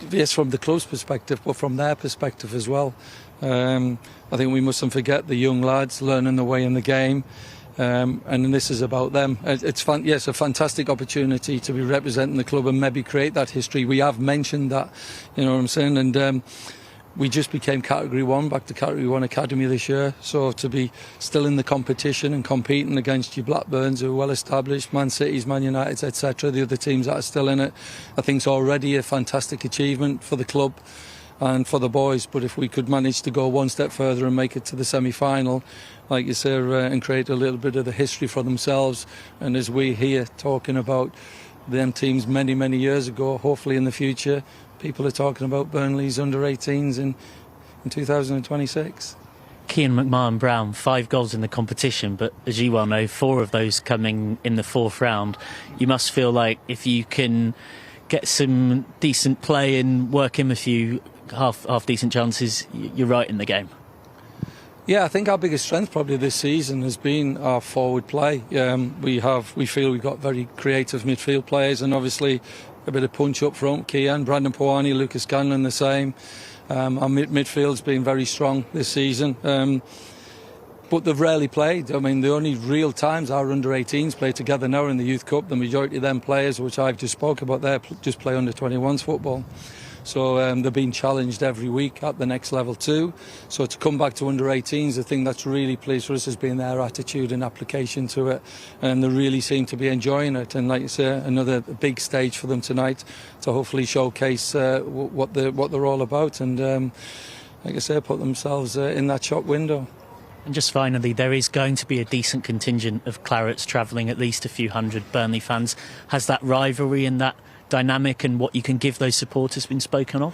yes, from the club's perspective, but from their perspective as well. I think we mustn't forget the young lads learning the way in the game. And this is about them. It's a fantastic opportunity to be representing the club and maybe create that history. We have mentioned that, you know what I'm saying, and we just became Category 1, back to Category 1 Academy this year. So to be still in the competition and competing against your Blackburns, who are well established, Man Cities, Man Uniteds, etc., the other teams that are still in it, I think is already a fantastic achievement for the club and for the boys. But if we could manage to go one step further and make it to the semi-final, like you say, and create a little bit of the history for themselves, and as we here talking about them teams many, many years ago, hopefully in the future people are talking about Burnley's under-18s in 2026. Kean McMahon-Brown, 5 goals in the competition, but as you well know, 4 of those coming in the 4th round. You must feel like if you can get some decent play and work in a few half decent chances, you're right in the game. Yeah, I think our biggest strength probably this season has been our forward play. We feel we've got very creative midfield players, and obviously a bit of punch up front. Kean, Brandon Pawani, Lucas Ganlon the same. Our midfield's been very strong this season. But they've rarely played. I mean, the only real times our under-18s play together now in the Youth Cup, the majority of them players, which I've just spoke about there, just play under-21s football. So they're being challenged every week at the next level too. So to come back to under-18s, the thing that's really pleased for us has been their attitude and application to it, and they really seem to be enjoying it. And like you say, another big stage for them tonight to hopefully showcase what they're all about, and like I say, put themselves in that shop window. And just finally, there is going to be a decent contingent of Clarets travelling, at least a few hundred Burnley fans. Has that rivalry and that dynamic and what you can give those supporters been spoken of?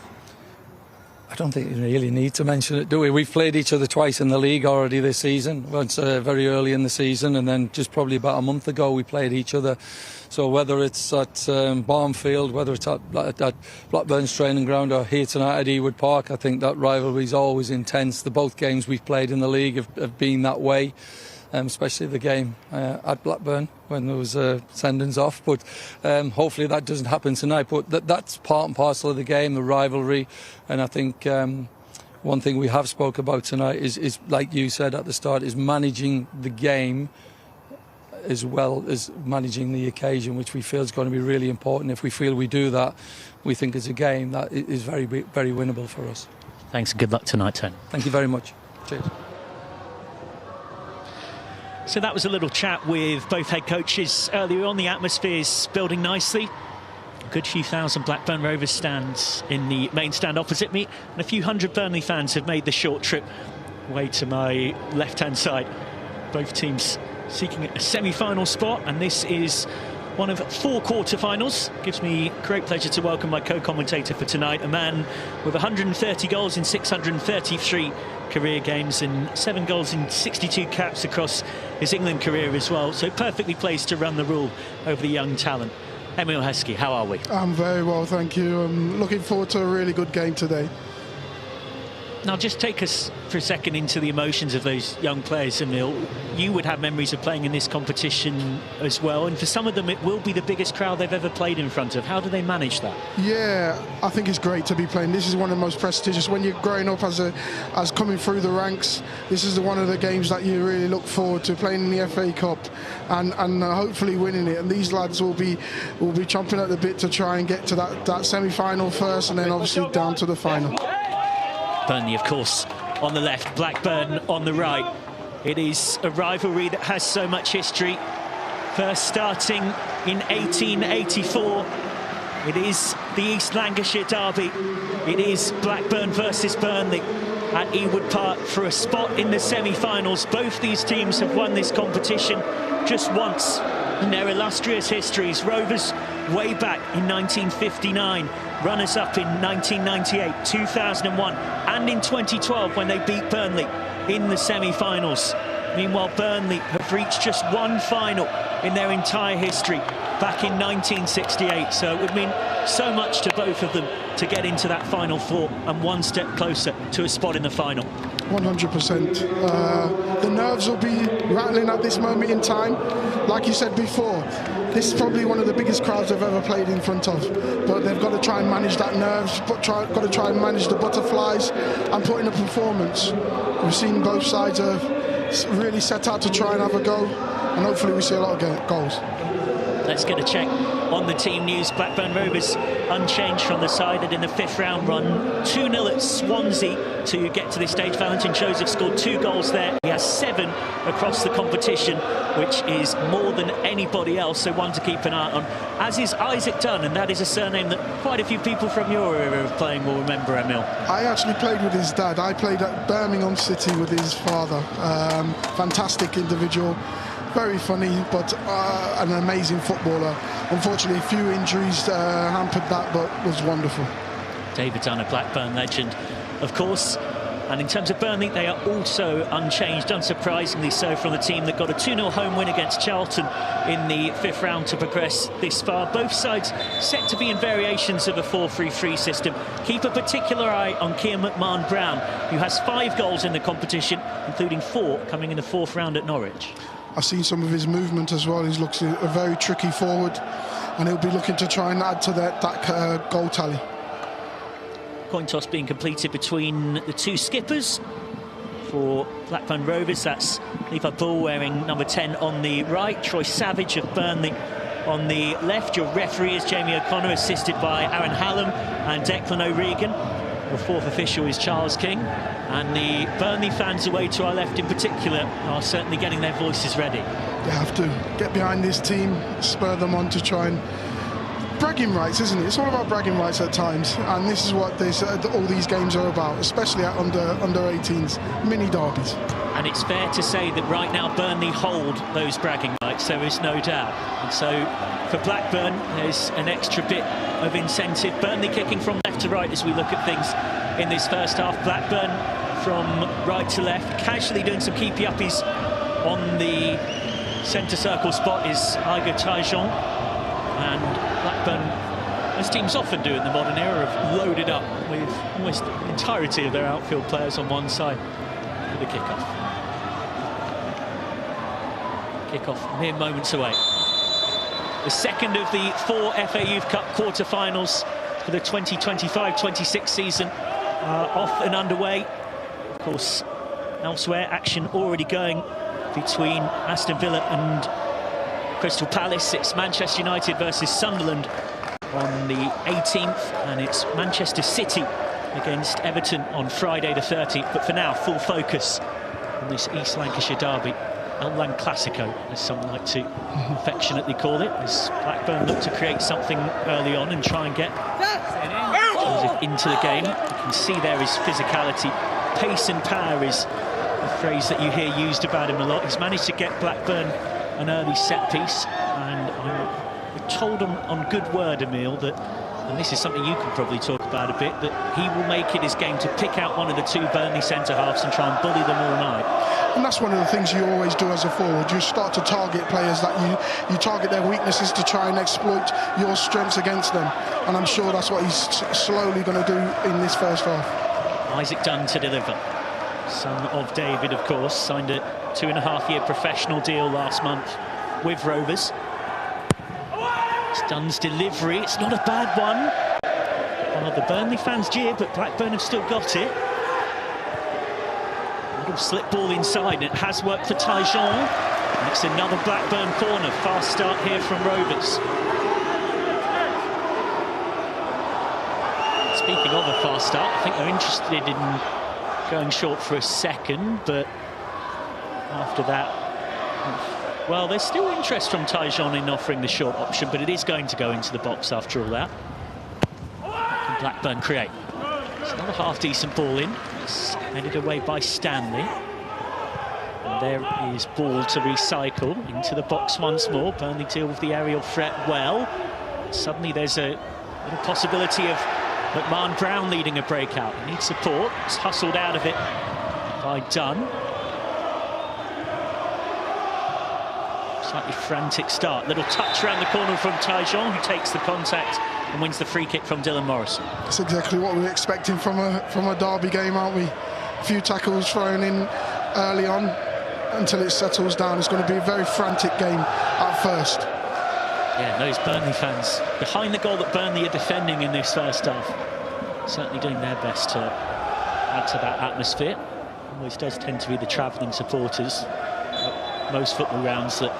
I don't think you really need to mention it, do we? We've played each other twice in the league already this season. Once very early in the season, and then just probably about a month ago we played each other. So whether it's at Barnfield, whether it's at Blackburn's training ground, or here tonight at Ewood Park, I think that rivalry is always intense. Both games we've played in the league have been that way. Especially the game at Blackburn when there was sendings off, but hopefully that doesn't happen tonight. But that's part and parcel of the game, the rivalry. And I think one thing we have spoke about tonight is like you said at the start, is managing the game as well as managing the occasion, which we feel is going to be really important. If we feel we do that, we think it's a game that is very, very winnable for us. Thanks and good luck tonight, Tony. Thank you very much. Cheers. So that was a little chat with both head coaches earlier on. The atmosphere's building nicely. A good few thousand Blackburn Rovers stands in the main stand opposite me, and a few hundred Burnley fans have made the short trip away to my left-hand side. Both teams seeking a semi-final spot, and this is one of 4 quarter-finals. Gives me great pleasure to welcome my co-commentator for tonight, a man with 130 goals in 633 career games and 7 goals in 62 caps across his England career as well. So perfectly placed to run the rule over the young talent. Emil Heskey, how are we? I'm very well, thank you. I'm looking forward to a really good game today. Now, just take us for a second into the emotions of those young players, Emil. You would have memories of playing in this competition as well, and for some of them it will be the biggest crowd they've ever played in front of. How do they manage that? Yeah, I think it's great to be playing. This is one of the most prestigious. When you're growing up as coming through the ranks, this is one of the games that you really look forward to, playing in the FA Cup and hopefully winning it. And these lads will be chomping at the bit to try and get to that semi-final first, and then obviously down to the final. Burnley, of course, on the left, Blackburn on the right. It is a rivalry that has so much history. First starting in 1884. It is the East Lancashire derby. It is Blackburn versus Burnley at Ewood Park for a spot in the semi-finals. Both these teams have won this competition just once in their illustrious histories. Rovers way back in 1959, runners-up in 1998, 2001, and in 2012 when they beat Burnley in the semi-finals. Meanwhile, Burnley have reached just one final in their entire history back in 1968. So it would mean so much to both of them to get into that final 4 and one step closer to a spot in the final. 100%. The nerves will be rattling at this moment in time. Like you said before, this is probably one of the biggest crowds they've ever played in front of, but they've got to try and manage that nerves, got to try and manage the butterflies and put in a performance. We've seen both sides have really set out to try and have a go, and hopefully we see a lot of goals. Let's get a check on the team news. Blackburn Rovers unchanged from the side and in the 5th round run 2-0 at Swansea to get to this stage. Valentin Joseph scored 2 goals there. He has 7 across the competition, which is more than anybody else, so one to keep an eye on. As is Isaac Dunn, and that is a surname that quite a few people from your era of playing will remember, Emil. I actually played with his dad. I played at Birmingham City with his father. Fantastic individual. Very funny, but an amazing footballer. Unfortunately, a few injuries hampered that, but was wonderful. David Dunn, a Blackburn legend, of course. And in terms of Burnley, they are also unchanged, unsurprisingly so, from the team that got a 2-0 home win against Charlton in the 5th round to progress this far. Both sides set to be in variations of a 4-3-3 system. Keep a particular eye on Keir McMahon-Brown, who has 5 goals in the competition, including 4 coming in the 4th round at Norwich. I've seen some of his movement as well. He looks a very tricky forward, and he'll be looking to try and add to that goal tally. Coin toss being completed between the 2 skippers for Blackburn Rovers. That's Levi Bull wearing number 10 on the right, Troy Savage of Burnley on the left. Your referee is Jamie O'Connor, assisted by Aaron Hallam and Declan O'Regan. Your 4th official is Charles King, and the Burnley fans away to our left in particular are certainly getting their voices ready. They have to get behind this team, spur them on to try and... bragging rights, isn't it? It's all about bragging rights at times, and this is what all these games are about, especially at under 18s, mini derbies. And it's fair to say that right now Burnley hold those bragging rights, there is no doubt. And so for Blackburn, there's an extra bit of incentive. Burnley kicking from left to right as we look at things in this first half. Blackburn from right to left, casually doing some keepy-uppies on the centre circle spot is Igor Taijon. And Blackburn, as teams often do in the modern era, have loaded up with almost the entirety of their outfield players on one side for the kick-off. Kick-off mere moments away. The second of the 4 FA Youth Cup quarter-finals for the 2025-26 season off and underway. Of course, elsewhere, action already going between Aston Villa and Crystal Palace. It's Manchester United versus Sunderland on the 18th, and it's Manchester City against Everton on Friday the 30th. But for now, full focus on this East Lancashire derby, El Lan Clasico, as some like to affectionately call it, as Blackburn look to create something early on and try and get Joseph into the game. You can see there is physicality. Pace and power is a phrase that you hear used about him a lot. He's managed to get Blackburn an early set piece, and I'm told on good word, Emil, that, and this is something you can probably talk about a bit, that he will make it his game to pick out one of the 2 Burnley centre-halves and try and bully them all night. And that's one of the things you always do as a forward. You start to target players that you target their weaknesses to try and exploit your strengths against them. And I'm sure that's what he's slowly going to do in this first half. Isaac Dunn to deliver. Son of David, of course, signed a 2.5-year professional deal last month with Rovers. It's Dunn's delivery. It's not a bad one. Well, the Burnley fans jeer, but Blackburn have still got it. Little slip ball inside, and it has worked for Taijon. And it's another Blackburn corner. Fast start here from Rovers. Speaking of a fast start, I think they're interested in going short for a second, but after that, well, there's still interest from Taijon in offering the short option, but it is going to go into the box after all that. Can Blackburn create? It's another half-decent ball in. It's headed away by Stanley. And there is ball to recycle into the box once more. Burnley deal with the aerial threat well. Suddenly there's a little possibility of McMahon-Brown leading a breakout. He needs support. It's hustled out of it by Dunn. Slightly frantic start. Little touch around the corner from Taijon, who takes the contact and wins the free kick from Dylan Morrison. That's exactly what we're expecting from a derby game, aren't we? A few tackles thrown in early on until it settles down. It's going to be a very frantic game at first. Yeah, those Burnley fans behind the goal that Burnley are defending in this first half, certainly doing their best to add to that atmosphere. Always does tend to be the travelling supporters at most football grounds that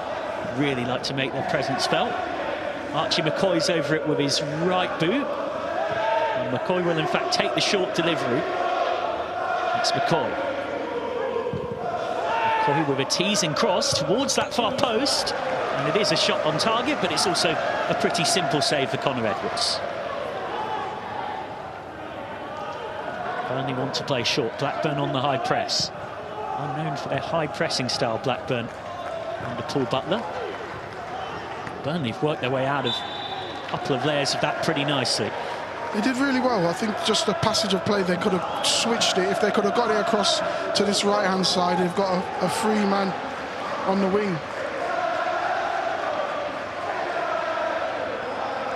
really like to make their presence felt. Archie McCoy's over it with his right boot. And McCoy will in fact take the short delivery. It's McCoy. McCoy with a teasing cross towards that far post. And it is a shot on target, but it's also a pretty simple save for Connor Edwards. Burnley want to play short. Blackburn on the high press. Well known for their high pressing style, Blackburn under Paul Butler. Burnley have worked their way out of a couple of layers of that pretty nicely. They did really well. I think just the passage of play, they could have switched it. If they could have got it across to this right-hand side, they've got a free man on the wing.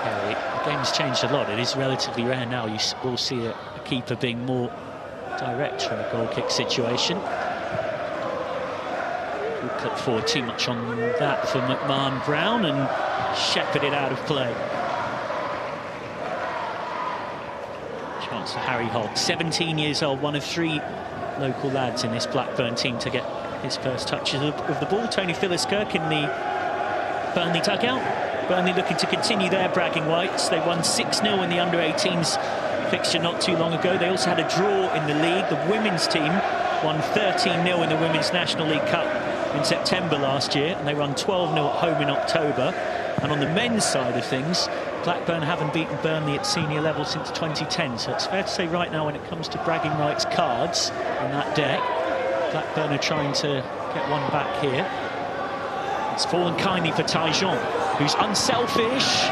Yeah, the game's changed a lot. It is relatively rare now. You will see a keeper being more direct from a goal kick situation. We'll put forward too much on that for McMahon Brown and shepherded out of play. Chance for Harry Holt, 17 years old, one of 3 local lads in this Blackburn team to get his first touches of the ball. Tony Philliskirk in the Burnley dugout. Burnley looking to continue their bragging rights. They won 6-0 in the under-18s fixture not too long ago. They also had a draw in the league. The women's team won 13-0 in the Women's National League Cup in September last year, and they won 12-0 at home in October. And on the men's side of things, Blackburn haven't beaten Burnley at senior level since 2010, so it's fair to say right now when it comes to bragging rights cards in that deck, Blackburn are trying to get one back here. It's fallen kindly for Tyjon, who's unselfish,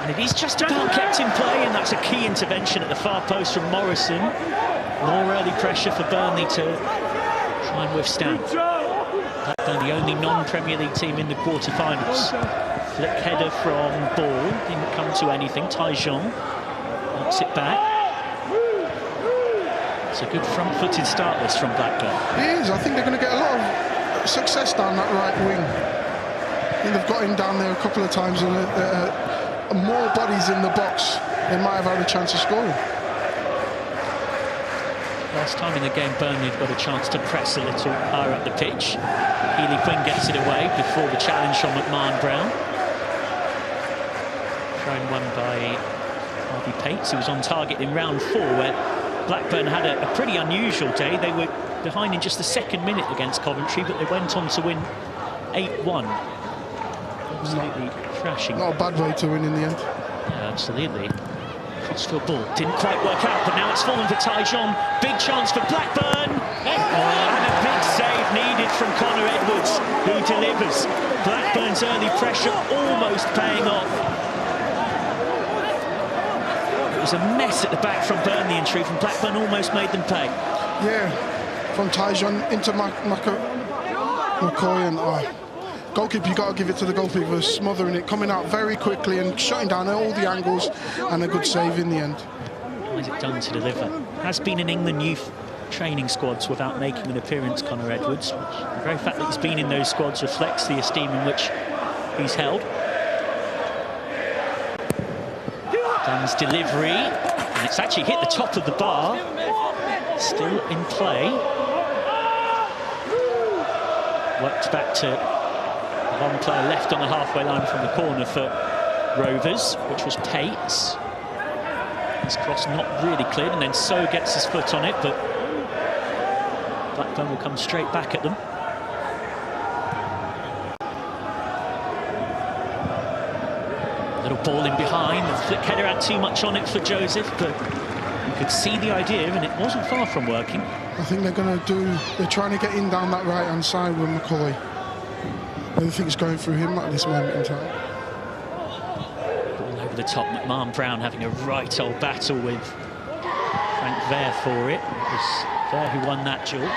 and it is just about kept in play, and that's a key intervention at the far post from Morrison. More early pressure for Burnley to try and withstand. Blackburn, the only non-Premier League team in the quarter-finals. Flick header from Ball, didn't come to anything. Tyjon knocks it back. It's a good front-footed start this from Blackburn. It is. I think they're going to get a lot of success down that right wing. I think they've got him down there a couple of times, and more bodies in the box, they might have had a chance of scoring. Last time in the game, Burnley have got a chance to press a little higher up the pitch. Healy Quinn gets it away before the challenge from McMahon Brown. Thrown one by Harvey Pates, who was on target in round 4, where Blackburn had a pretty unusual day. They were behind in just the second minute against Coventry, but they went on to win 8-1. Absolutely thrashing. Not a bad way to win in the end. Yeah, absolutely. Crossfield ball didn't quite work out, but now it's fallen for Tyjon. Big chance for Blackburn. And a big save needed from Connor Edwards, who delivers. Blackburn's early pressure almost paying off. It was a mess at the back from Burnley, in truth, and Blackburn almost made them pay. Yeah, from Tyjon into McCoy, and goalkeeper, you got to give it to the goalkeeper, smothering it, coming out very quickly and shutting down all the angles, and a good save in the end. How is it done to deliver? Has been in England youth training squads without making an appearance, Connor Edwards. The very fact that he's been in those squads reflects the esteem in which he's held. Dunn's delivery, and it's actually hit the top of the bar. Still in play. Worked back to one player left on the halfway line from the corner for Rovers, which was Pates. His cross not really cleared, and then So gets his foot on it, but Blackburn will come straight back at them. Little ball in behind, the flick header had too much on it for Joseph, but you could see the idea, and it wasn't far from working. I think they're trying to get in down that right-hand side with McCoy. I don't think it's going through him at this moment in time. Ball over the top, McMahon Brown having a right old battle with Frank Ver for it. It was Ver who won that duel.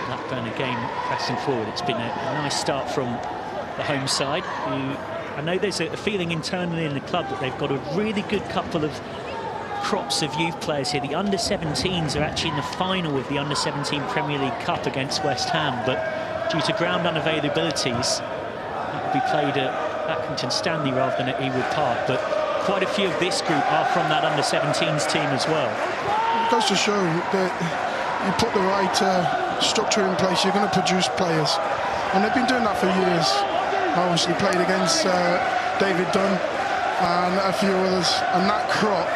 Blackburn again pressing forward. It's been a nice start from the home side, who I know there's a feeling internally in the club that they've got a really good couple of crops of youth players here. The under-17s are actually in the final of the under-17 Premier League Cup against West Ham, but due to ground unavailabilities, that will be played at Accrington Stanley rather than at Ewood Park. But quite a few of this group are from that under-17s team as well. It goes to show that you put the right structure in place, you're going to produce players. And they've been doing that for years. Obviously played against David Dunn and a few others. And that crop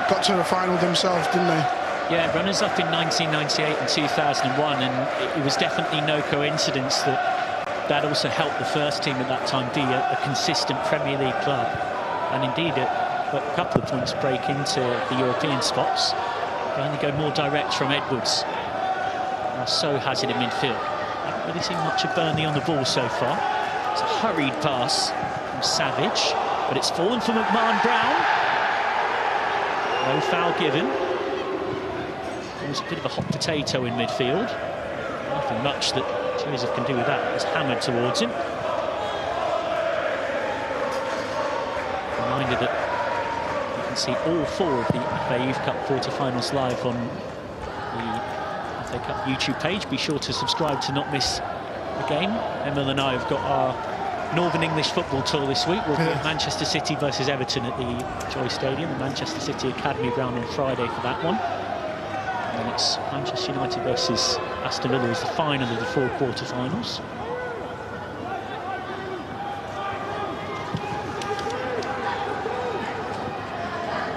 got to the final themselves, didn't they? Yeah, runners-up in 1998 and 2001, and it was definitely no coincidence that also helped the first team at that time be a consistent Premier League club, and indeed a couple of points break into the European spots. They only go more direct from Edwards. Now So has it in midfield. Haven't really seen much of Burnley on the ball so far. It's a hurried pass from Savage, but it's fallen for McMahon-Brown. No foul given. It was a bit of a hot potato in midfield. Nothing much that Joseph can do with that. It's hammered towards him. Reminder that you can see all 4 of the FA Youth Cup quarter-finals live on the FA Cup YouTube page. Be sure to subscribe to not miss the game. Emil and I have got our Northern English football tour this week. We'll be at Manchester City versus Everton at the Joy Stadium, the Manchester City Academy ground on Friday for that one. And then it's Manchester United versus Aston Villa as the final of the 4 quarter-finals.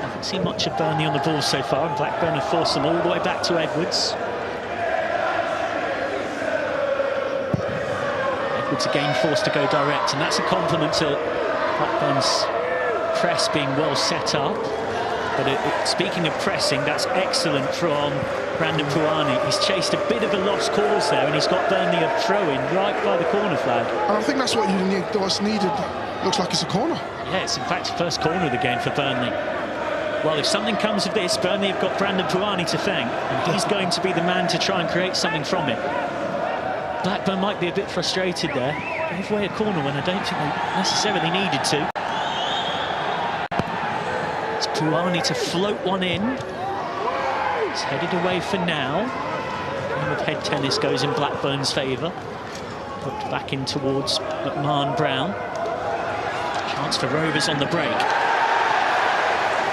Haven't seen much of Burnley on the ball so far, and Blackburn have forced them all the way back to Edwards. Edwards again forced to go direct, and that's a compliment to Blackburn's press being well set up. But speaking of pressing, that's excellent from Brandon Puani. He's chased a bit of a lost cause there, and he's got Burnley a throw-in right by the corner flag. And I think that's what you need. What's needed. Looks like it's a corner. Yeah, it's in fact the first corner of the game for Burnley. Well, if something comes of this, Burnley have got Brandon Puani to thank, and he's going to be the man to try and create something from it. Blackburn might be a bit frustrated there. Gave away a corner when I don't think they necessarily needed to. Puani to float one in. It's headed away for now. Game of head tennis goes in Blackburn's favour. Hooked back in towards McMahon-Brown. Chance for Rovers on the break.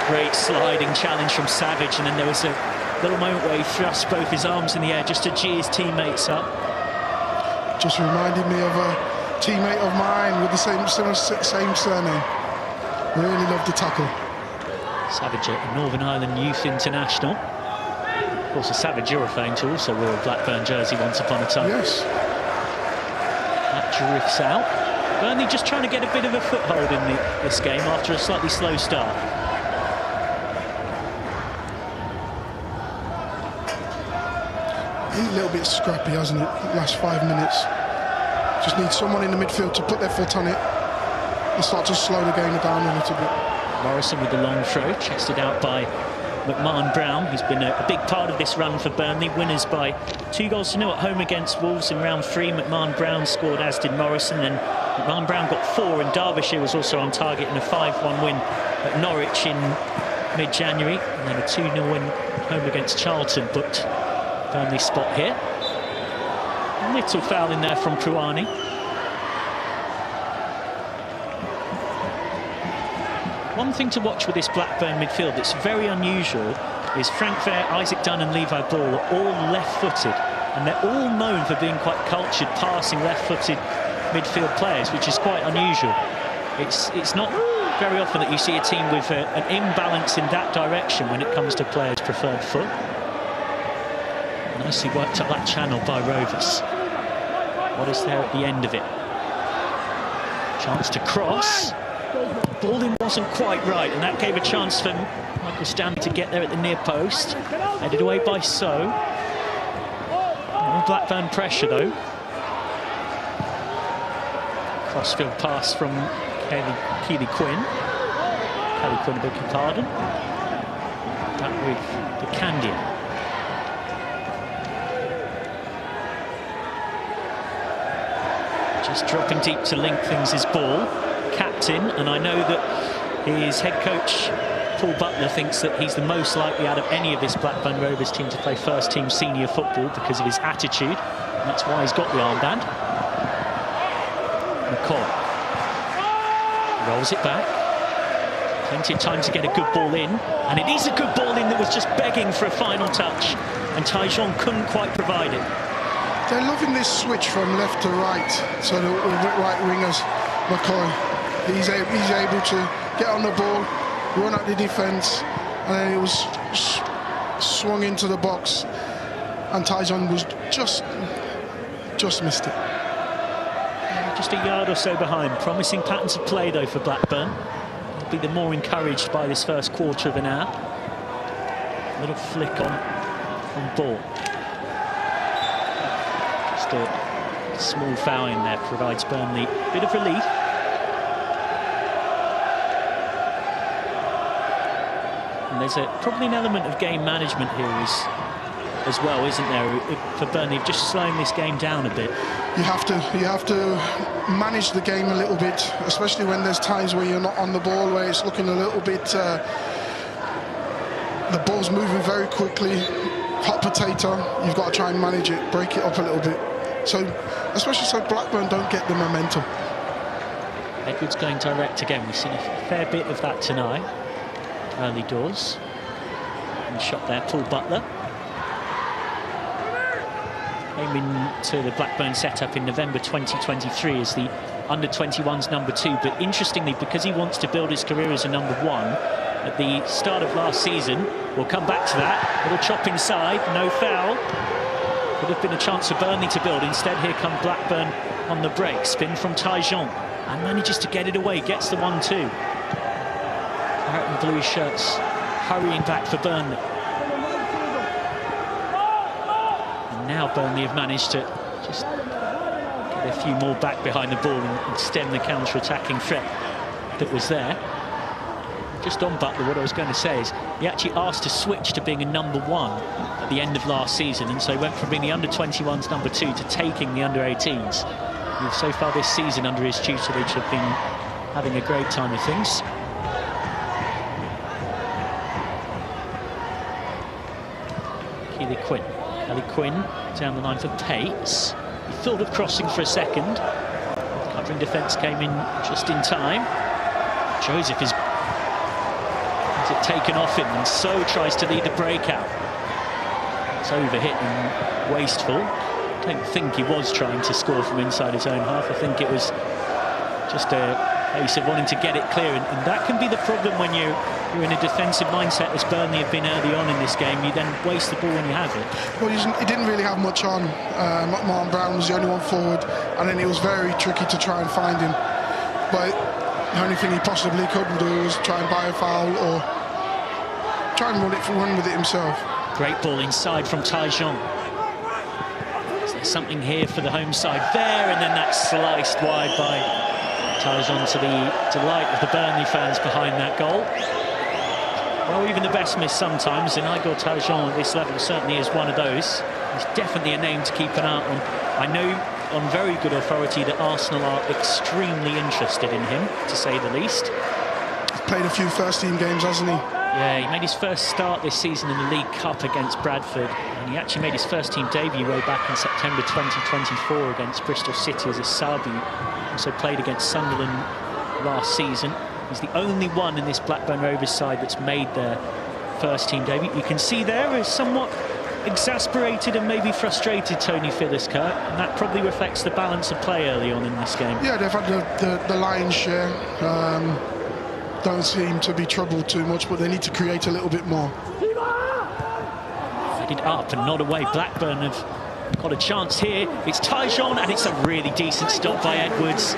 Great sliding challenge from Savage, and then there was a little moment where he thrust both his arms in the air just to gee his teammates up. Just reminded me of a teammate of mine with the same surname. Really loved the tackle. Savage at Northern Ireland Youth International. Of course, a Savage you're referring to also wore a Blackburn jersey once upon a time. Yes. That drifts out. Burnley just trying to get a bit of a foothold in this game after a slightly slow start. Been a little bit scrappy, hasn't it, the last 5 minutes. Just need someone in the midfield to put their foot on it and start to slow the game down a little bit. Morrison with the long throw, chested out by McMahon-Brown, who's been a big part of this run for Burnley. Winners by 2-0 at home against Wolves in round 3. McMahon-Brown scored, as did Morrison. Then McMahon-Brown got 4, and Derbyshire was also on target in a 5-1 win at Norwich in mid-January. And then a 2-0 win home against Charlton booked Burnley's spot here. A little foul in there from Puani. One thing to watch with this Blackburn midfield that's very unusual is Frank Fair, Isaac Dunn and Levi Ball are all left-footed, and they're all known for being quite cultured, passing left-footed midfield players, which is quite unusual. It's not very often that you see a team with an imbalance in that direction when it comes to players' preferred foot. Nicely worked up that channel by Rovers. What is there at the end of it? Chance to cross. Ball in wasn't quite right, and that gave a chance for Michael Stanley to get there at the near post. Headed away by So. More Blackburn pressure though. Crossfield pass from Kelly Quinn. Kelly Quinn, I beg your pardon. Back with the Candia. Just dropping deep to link things his ball. Captain, and I know that his head coach Paul Butler thinks that he's the most likely out of any of this Blackburn Rovers team to play first team senior football because of his attitude. That's why he's got the armband. McCoy rolls it back. Plenty of time to get a good ball in, and it is a good ball in that was just begging for a final touch, and Tajon couldn't quite provide it. They're loving this switch from left to right, so the right wingers, McCoy, he's able to get on the ball, run at the defence, and then it was swung into the box, and Tajon was just missed it. Just a yard or so behind. Promising patterns of play though for Blackburn. They'll be the more encouraged by this first quarter of an hour. Little flick on ball. Just a small foul in there provides Burnley a bit of relief. And there's probably an element of game management here as well, isn't there, for Burnley, just slowing this game down a bit. You have to manage the game a little bit, especially when there's times where you're not on the ball, where it's looking a little bit, the ball's moving very quickly, hot potato. You've got to try and manage it, break it up a little bit, so especially so Blackburn don't get the momentum. Edwards going direct again. We've seen a fair bit of that tonight, early doors. And shot there, Paul Butler. Came into the Blackburn setup in November 2023 as the under-21s #2, but interestingly, because he wants to build his career as a #1 at the start of last season, we'll come back to that. Little chop inside, no foul. Would have been a chance for Burnley to build. Instead, here come Blackburn on the break. Spin from Tajon and manages to get it away, gets the 1-2. Claret and blue shirts hurrying back for Burnley. Now Burnley have managed to just get a few more back behind the ball and stem the counter-attacking threat that was there. Just on Butler, what I was going to say is he actually asked to switch to being a #1 at the end of last season, and so he went from being the under-21s #2 to taking the under-18s. So far this season under his tutelage have been having a great time of things. Keely Quinn. Ellie Quinn down the line for Pates. He thought of crossing for a second. Covering defence came in just in time. Joseph has it taken off him, and so tries to lead the breakout. It's overhit and wasteful. I don't think he was trying to score from inside his own half. I think it was just a case of wanting to get it clear, and that can be the problem when you're in a defensive mindset, as Burnley have been early on in this game. You then waste the ball when you have it. Well, he didn't really have much on. Martin Brown was the only one forward, and then it was very tricky to try and find him. But the only thing he possibly could do was try and buy a foul or try and run with it himself. Great ball inside from Tajon. Is there something here for the home side there? And then that's sliced wide by Tajon, to the delight of the Burnley fans behind that goal. Well, even the best miss sometimes, and Igor Tajon at this level certainly is one of those. He's definitely a name to keep an eye on. I know on very good authority that Arsenal are extremely interested in him, to say the least. He's played a few first-team games, hasn't he? Yeah, he made his first start this season in the League Cup against Bradford, and he actually made his first-team debut way back in September 2024 against Bristol City as a sub. He also played against Sunderland last season. He's the only one in this Blackburn Rovers side that's made their first-team debut. You can see there is somewhat exasperated and maybe frustrated Tony Phillips-Kirk, and that probably reflects the balance of play early on in this game. Yeah, they've had the lion's share. Don't seem to be troubled too much, but they need to create a little bit more. Headed up and not away. Blackburn have got a chance here. It's Tajon, and it's a really decent stop by Edwards,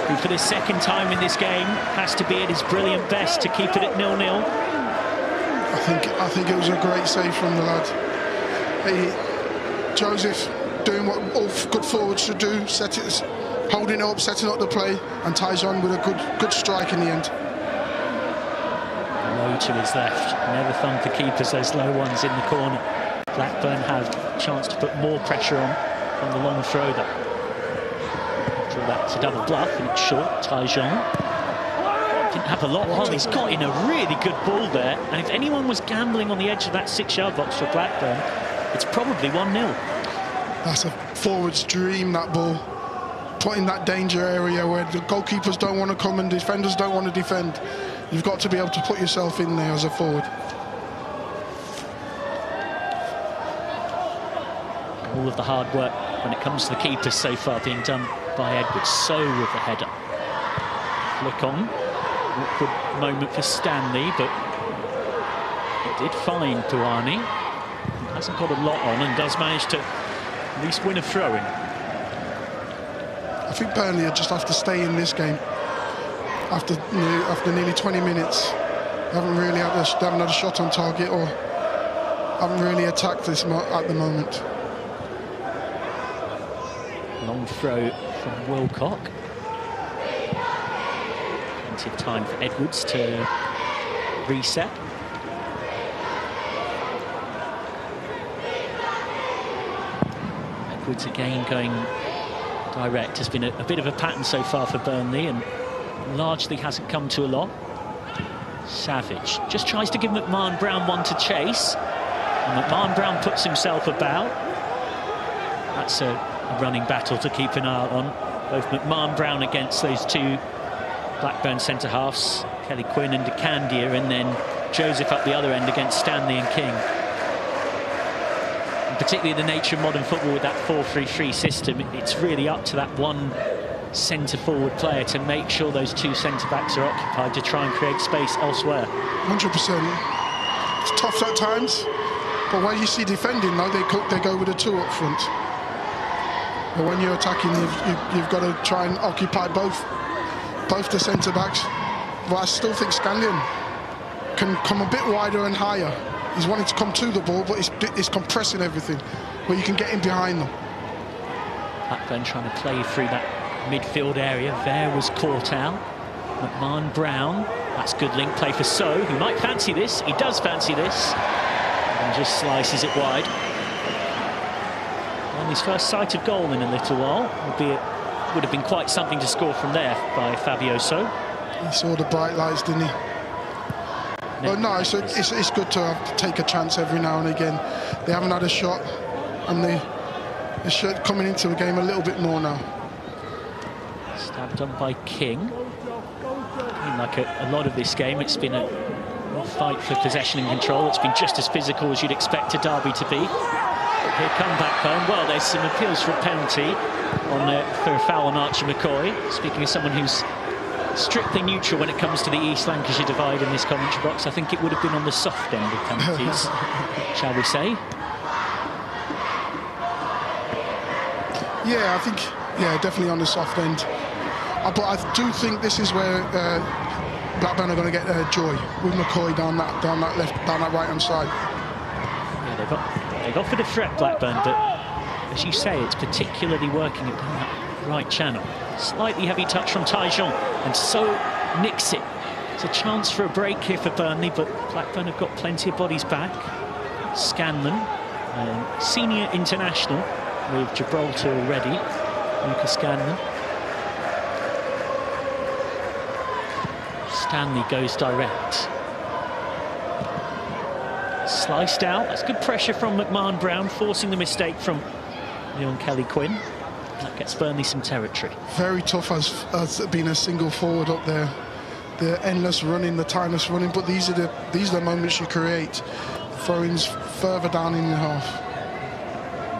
who for the second time in this game has to be at his brilliant best to keep it at 0-0. I think it was a great save from the lad. Joseph doing what all good forwards should do, holding it up, setting up the play, and Tajon with a good strike in the end. Low to his left. Never fun for keepers, those low ones in the corner. Blackburn have a chance to put more pressure on the long throw though. Draw that to double bluff, and it's short. Tajon didn't have a lot on. He's got in a really good ball there, and if anyone was gambling on the edge of that 6-yard box for Blackburn, it's probably 1-0. That's a forward's dream, that ball. Put in that danger area where the goalkeepers don't want to come and defenders don't want to defend. You've got to be able to put yourself in there as a forward. All of the hard work when it comes to the keepers so far being done by Edwards. So with the header. Flick on. Awkward moment for Stanley, but it did find Puani. Hasn't got a lot on and does manage to at least win a throw-in. I think Burnley just have to stay in this game after nearly 20 minutes. They haven't really had a shot on target or haven't really attacked this at the moment. Long throw from Wilcock. Plenty of time for Edwards to reset. Edwards again going direct. Has been a bit of a pattern so far for Burnley and largely hasn't come to a lot. Savage just tries to give McMahon Brown one to chase. And McMahon Brown puts himself about. That's a running battle to keep an eye on. Both McMahon Brown against those two Blackburn centre-halves, Kelly Quinn and DeCandia, and then Joseph up the other end against Stanley and King. And particularly the nature of modern football with that 4-3-3 system, it's really up to that one centre-forward player to make sure those two centre-backs are occupied to try and create space elsewhere. 100%. It's tough at times, but when you see defending now, they go with a two up front. But when you're attacking, you've got to try and occupy both the centre-backs. But I still think Scanlon can come a bit wider and higher. He's wanting to come to the ball, but he's compressing everything, where you can get in behind them. Blackburn trying to play through that midfield area. There was caught out. McMahon Brown. That's good link play for So. He might fancy this. He does fancy this. And just slices it wide. On his first sight of goal in a little while, albeit would have been quite something to score from there by Fabio So. He saw the bright lights, didn't he? But no, it's good to have to take a chance every now and again. They haven't had a shot, and they should coming into the game a little bit more now. Stabbed on by King. Like a lot of this game, it's been a fight for possession and control. It's been just as physical as you'd expect a derby to be. Here come Blackburn. Well, there's some appeals for a penalty for a foul on Archie McCoy. Speaking of someone who's strictly neutral when it comes to the East Lancashire divide in this commentary box, I think it would have been on the soft end of penalties, shall we say? Yeah, I think, definitely on the soft end. But I do think this is where Blackburn are going to get joy with McCoy down that right-hand side. Yeah, they've offered a threat, Blackburn, but as you say, it's particularly working down that right channel. Slightly heavy touch from Tyjon, and So nicks it. It's a chance for a break here for Burnley, but Blackburn have got plenty of bodies back. Scanlon, senior international with Gibraltar already. Lucas Scanlon. Stanley goes direct. Sliced out. That's good pressure from McMahon Brown, forcing the mistake from Leon Kelly Quinn. That gets Burnley some territory. Very tough as being a single forward up there. The endless running, the timeless running, but these are the moments you create. Throw-ins further down in the half.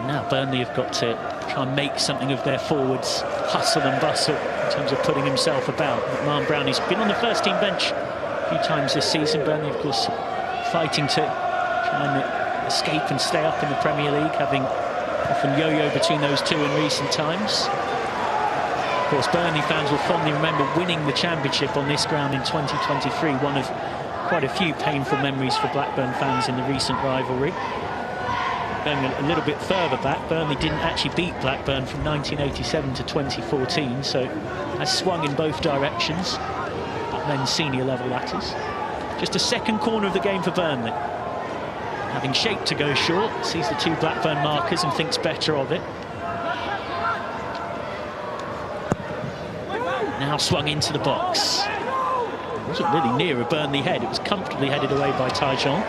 Now Burnley have got to try and make something of their forwards' hustle and bustle in terms of putting himself about. McMahon Brown, he's been on the first-team bench a few times this season. Burnley, of course, fighting to try and escape and stay up in the Premier League, having often yo-yo between those two in recent times. Of course, Burnley fans will fondly remember winning the championship on this ground in 2023, one of quite a few painful memories for Blackburn fans in the recent rivalry. Going a little bit further back, Burnley didn't actually beat Blackburn from 1987 to 2014, so has swung in both directions, but then senior level that is. Just a second corner of the game for Burnley. Having shape to go short, sees the two Blackburn markers and thinks better of it. Now swung into the box. It wasn't really near a Burnley head, it was comfortably headed away by Tyjon.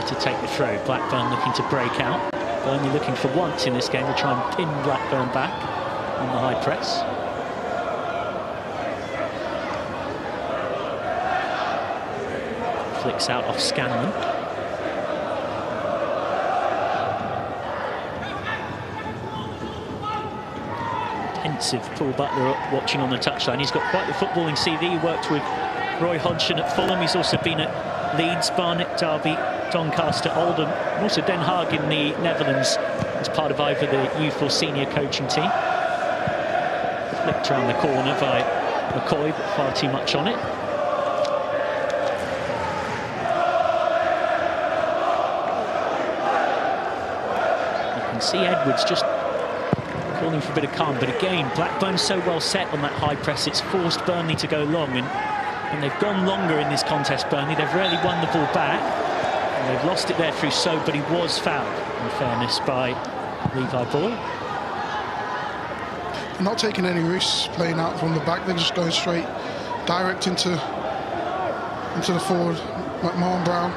to take the throw. Blackburn looking to break out. Burnley looking for once in this game to try and pin Blackburn back on the high press. Flicks out off Scanlon. Pensive Paul Butler watching on the touchline. He's got quite the footballing CV. He worked with Roy Hodgson at Fulham. He's also been at Leeds, Barnet, Derby, Doncaster, Oldham, and also Den Haag in the Netherlands as part of either the youth or senior coaching team. Flicked around the corner by McCoy, but far too much on it. You can see Edwards just calling for a bit of calm, but again, Blackburn's so well set on that high press, it's forced Burnley to go long, and they've gone longer in this contest, Burnley. They've rarely won the ball back, and they've lost it there through So, but he was fouled, in fairness, by Levi Ball. Not taking any risks playing out from the back, they're just going straight, direct into the forward, McMahon Brown.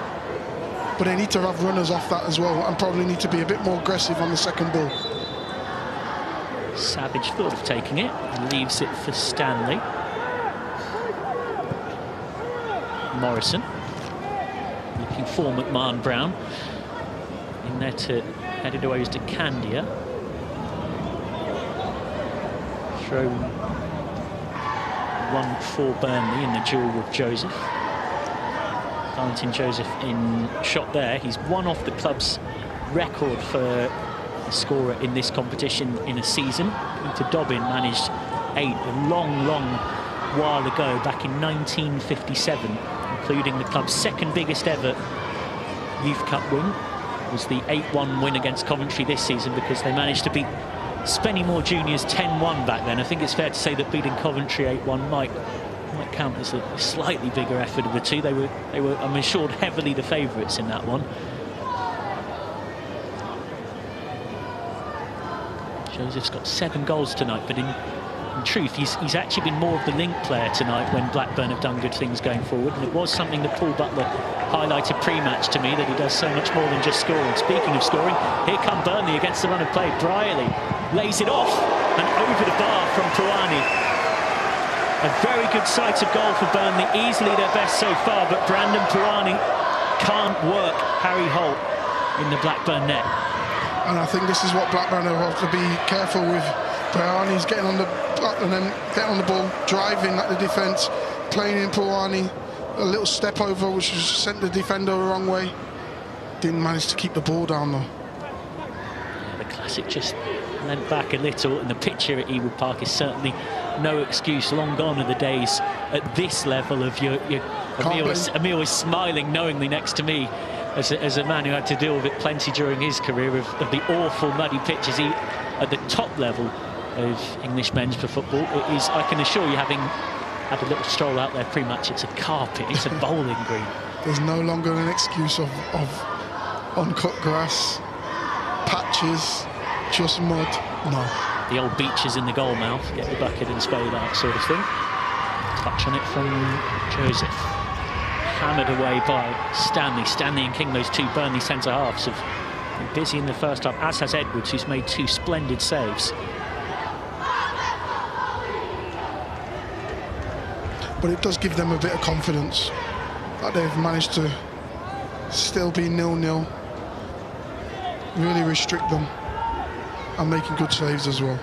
But they need to have runners off that as well, and probably need to be a bit more aggressive on the second ball. Savage thought of taking it, and leaves it for Stanley. Morrison looking for McMahon Brown. In there to head it away to Candia. Throw one for Burnley in the duel with Joseph. Valentin Joseph in shot there. He's one off the club's record for a scorer in this competition in a season. Peter Dobbin managed 8 a long while ago, back in 1957, including the club's second biggest ever Youth Cup win. It was the 8-1 win against Coventry this season, because they managed to beat Spennymoor Juniors 10-1 back then. I think it's fair to say that beating Coventry 8-1 might count as a slightly bigger effort of the two. They were I'm assured, heavily the favourites in that one. Joseph's got 7 goals tonight, but in truth, he's actually been more of the link player tonight when Blackburn have done good things going forward, and it was something that Paul Butler highlighted pre-match to me, that he does so much more than just scoring. Speaking of scoring, here come Burnley against the run of play. Brierley lays it off and over the bar from Puani. A very good sight of goal for Burnley, easily their best so far, but Brandon Puani can't work Harry Holt in the Blackburn net. And I think this is what Blackburn have to be careful with. Puani's getting on the ball, driving at the defence, playing in Puani, a little step over which has sent the defender the wrong way. Didn't manage to keep the ball down though. Yeah, the classic just leant back a little, and the pitch here at Ewood Park is certainly no excuse. Long gone are the days at this level of your Emil is smiling knowingly next to me as a man who had to deal with it plenty during his career, of the awful muddy pitches at the top level of English men's football. It is, I can assure you, having had a little stroll out there pre-match, it's a carpet, it's a bowling green. There's no longer an excuse of uncut grass, patches, just mud. No. The old beaches in the goal mouth, get the bucket and spade out sort of thing. Touch on it from Joseph. Hammered away by Stanley. Stanley and King, those two Burnley centre-halves, have been busy in the first half, as has Edwards, who's made 2 splendid saves. But it does give them a bit of confidence that they've managed to still be 0-0, really restrict them, and making good saves as well.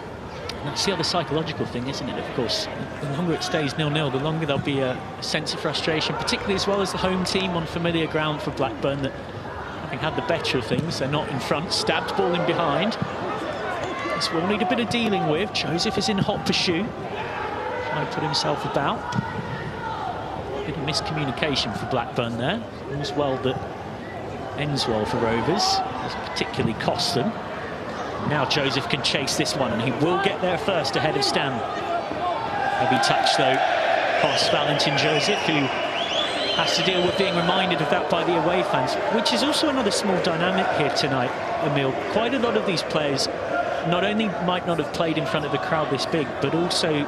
That's the other psychological thing, isn't it? Of course, the longer it stays 0-0, the longer there'll be a sense of frustration, particularly as well as the home team on familiar ground for Blackburn, that having had the better of things, they're not in front, stabbed ball in behind. This will need a bit of dealing with. Joseph is in hot pursuit, trying to put himself about. A bit of miscommunication for Blackburn there. As well that ends well for Rovers, doesn't particularly cost them. Now Joseph can chase this one, and he will get there first ahead of Stan. Heavy touch though past Valentin Joseph, who has to deal with being reminded of that by the away fans, which is also another small dynamic here tonight, Emil. Quite a lot of these players not only might not have played in front of a crowd this big, but also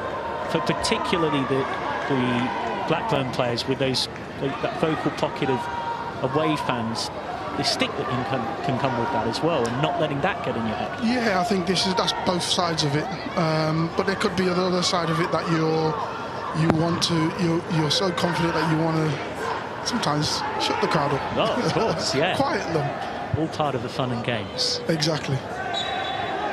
for particularly the Blackburn players with that vocal pocket of away fans, the stick that can come with that as well, and not letting that get in your head. Yeah, I think that's both sides of it. But there could be the other side of it that you're so confident that you want to sometimes shut the crowd up. Oh, of course, yeah. Quiet them. All part of the fun and games. Exactly.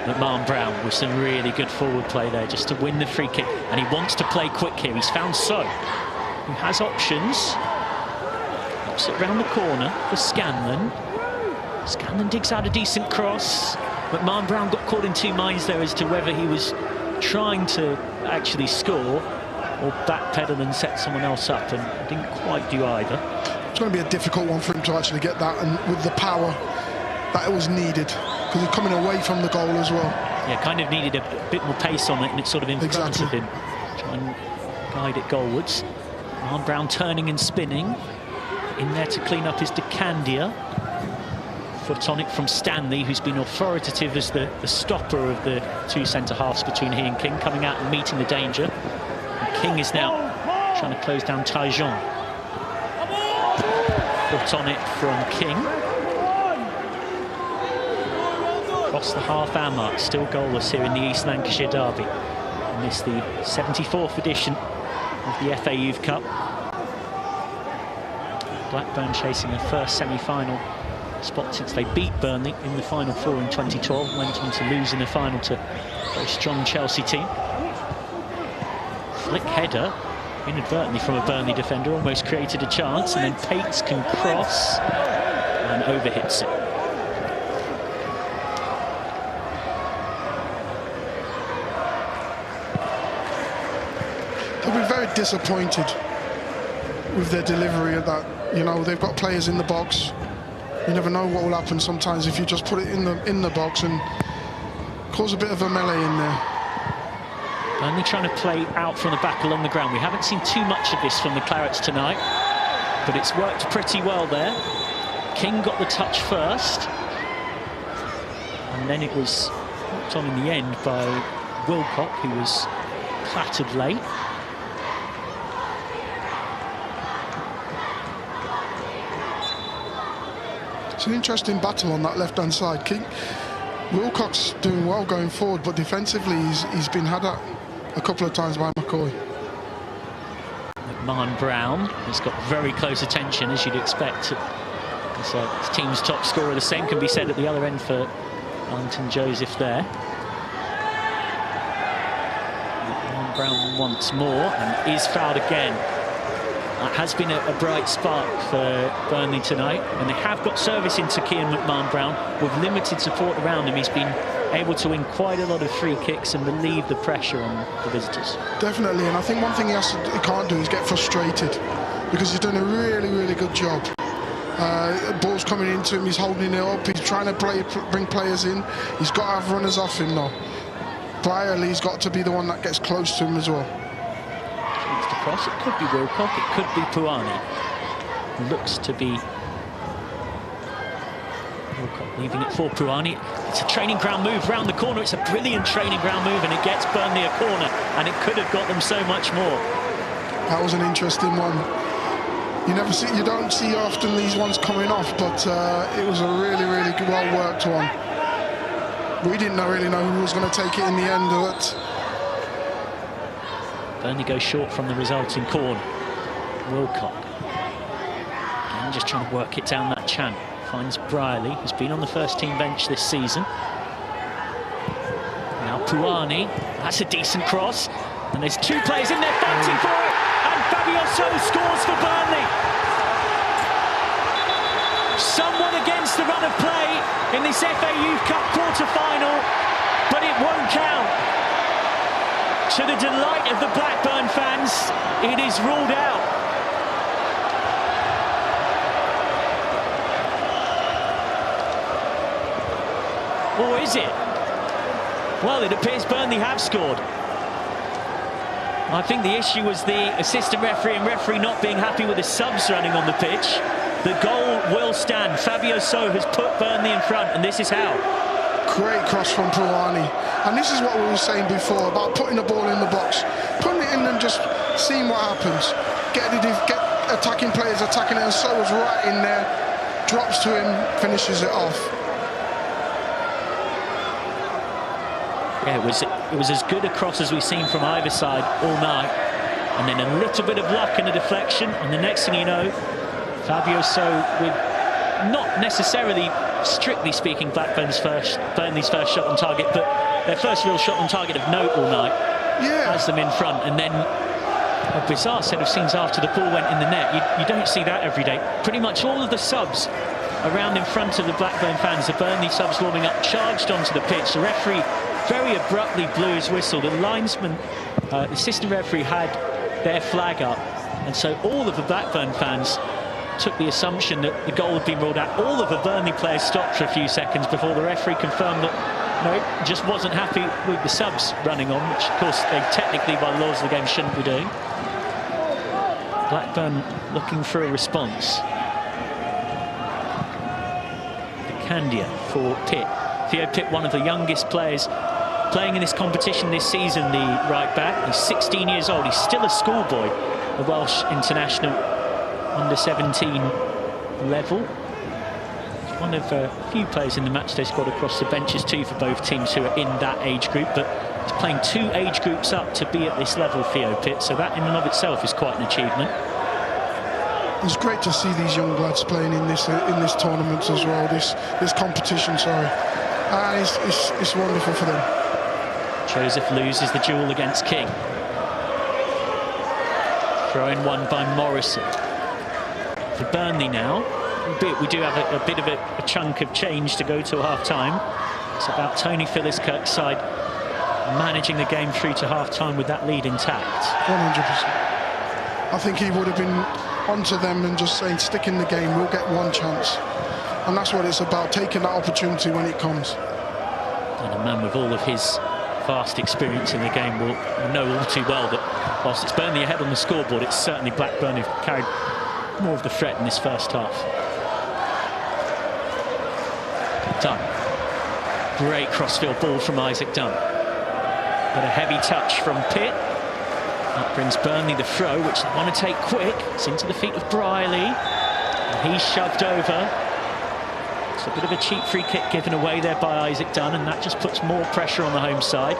McMahon Brown with some really good forward play there just to win the free kick, and he wants to play quick here. He's found So, who has options. Pops it round the corner for Scanlon. Scanlon digs out a decent cross. McMahon Brown got caught in two minds there as to whether he was trying to actually score or backpedal and set someone else up, and didn't quite do either. It's going to be a difficult one for him to actually get that, and with the power that it was needed, because he's coming away from the goal as well. Yeah, kind of needed a bit more pace on it, and it's sort of in front of him. Try and guide it goalwards. McMahon Brown turning and spinning. In there to clean up is DeCandia. Foot on it from Stanley, who's been authoritative as the stopper of the two centre-halves between he and King, coming out and meeting the danger. And King is now trying to close down Tyjon. Foot on it from King. Across the half-hour mark, still goalless here in the East Lancashire derby. And this the 74th edition of the FA Youth Cup. Blackburn chasing their first semi-final spot since they beat Burnley in the Final Four in 2012. Went on to lose in the final to a very strong Chelsea team. Flick header, inadvertently from a Burnley defender, almost created a chance, and then Pates can cross and overhits it. They'll be very disappointed with their delivery of that. You know, they've got players in the box. You never know what will happen sometimes if you just put it in the box and cause a bit of a melee in there. Burnley trying to play out from the back along the ground. We haven't seen too much of this from the Clarets tonight, but it's worked pretty well there. King got the touch first, and then it was knocked on in the end by Wilcock, who was clattered late. It's an interesting battle on that left-hand side. Wilcock's doing well going forward, but defensively he's been had at a couple of times by McCoy. McMahon Brown has got very close attention, as you'd expect. As his team's top scorer. The same can be said at the other end for Arlington Joseph there. McMahon Brown once more, and is fouled again. That has been a bright spark for Burnley tonight, and they have got service into Cian McMahon Brown. With limited support around him, he's been able to win quite a lot of free kicks and relieve the pressure on the visitors. Definitely, and I think one thing he can't do is get frustrated, because he's done a really, really good job. Ball's coming into him, he's holding it up, he's trying to bring players in. He's got to have runners off him though. Brierly's got to be the one that gets close to him as well. Cross. It could be Wilcock, it could be Puani. Looks to be Wilcock leaving it for Puani. It's a training ground move round the corner. It's a brilliant training ground move, and it gets Burnley a corner, and it could have got them so much more. That was an interesting one. You don't see often these ones coming off, but it was a really, really well worked one. We didn't really know who was going to take it in the end of it. Burnley goes short from the resulting corner. Wilcock again just trying to work it down that channel. Finds Brierly, who's been on the first team bench this season. Now Puani, that's a decent cross, and there's two players in there fighting for it, and Fabio So scores for Burnley. Someone against the run of play in this FA Youth Cup quarter-final, but it won't count. To the delight of the Blackburn fans, it is ruled out. Or is it? Well, it appears Burnley have scored. I think the issue was the assistant referee and referee not being happy with the subs running on the pitch. The goal will stand. Fabio So has put Burnley in front, and this is how. Great cross from Puani. And this is what we were saying before about putting the ball in the box, putting it in and just seeing what happens. Get attacking players attacking it, and So was right in there. drops to him, finishes it off. Yeah, it was as good a cross as we've seen from either side all night. And then a little bit of luck and a deflection, and the next thing you know, Fabio So, with not necessarily, strictly speaking, Burnley's first shot on target, but their first real shot on target of note all night, has them in front. And then a bizarre set of scenes after the ball went in the net. You don't see that every day. Pretty much all of the subs around in front of the Blackburn fans, the Burnley subs warming up, charged onto the pitch. The referee very abruptly blew his whistle. The linesman, the assistant referee, had their flag up, and so all of the Blackburn fans took the assumption that the goal had been ruled out. All of the Burnley players stopped for a few seconds before the referee confirmed that no, just wasn't happy with the subs running on, which of course they technically by the laws of the game shouldn't be doing. Blackburn looking for a response. Candia for Pitt. Theo Pitt, one of the youngest players playing in this competition this season, the right back. He's 16 years old. He's still a schoolboy, the Welsh international under-17 level. He's one of a few players in the matchday squad across the benches too for both teams who are in that age group, but he's playing 2 age groups up to be at this level, Theo Pitt, so that in and of itself is quite an achievement. It's great to see these young lads playing in this tournament as well, this competition, sorry. And it's wonderful for them. Joseph loses the duel against King. Throw-in one by Morrison. For Burnley now, albeit we do have a bit of a chunk of change to go to half-time. It's about Tony Phillips-Kirk's side managing the game through to half-time with that lead intact. 100%. I think he would have been onto them and just saying, stick in the game, we'll get one chance. And that's what it's about, taking that opportunity when it comes. And a man with all of his vast experience in the game will know all too well that whilst it's Burnley ahead on the scoreboard, it's certainly Blackburn who've carried more of the threat in this first half. Dunn. Great crossfield ball from Isaac Dunn. But a heavy touch from Pitt. That brings Burnley the throw, which they want to take quick. It's into the feet of Briley. And he's shoved over. It's a bit of a cheap free kick given away there by Isaac Dunn, and that just puts more pressure on the home side.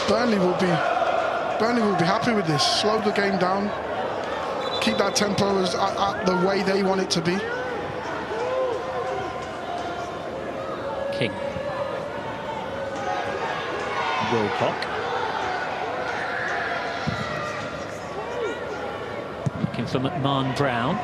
Burnley will be happy with this. Slow the game down. Keep that tempo at the way they want it to be. King. Wilcock. Looking for McMahon Brown.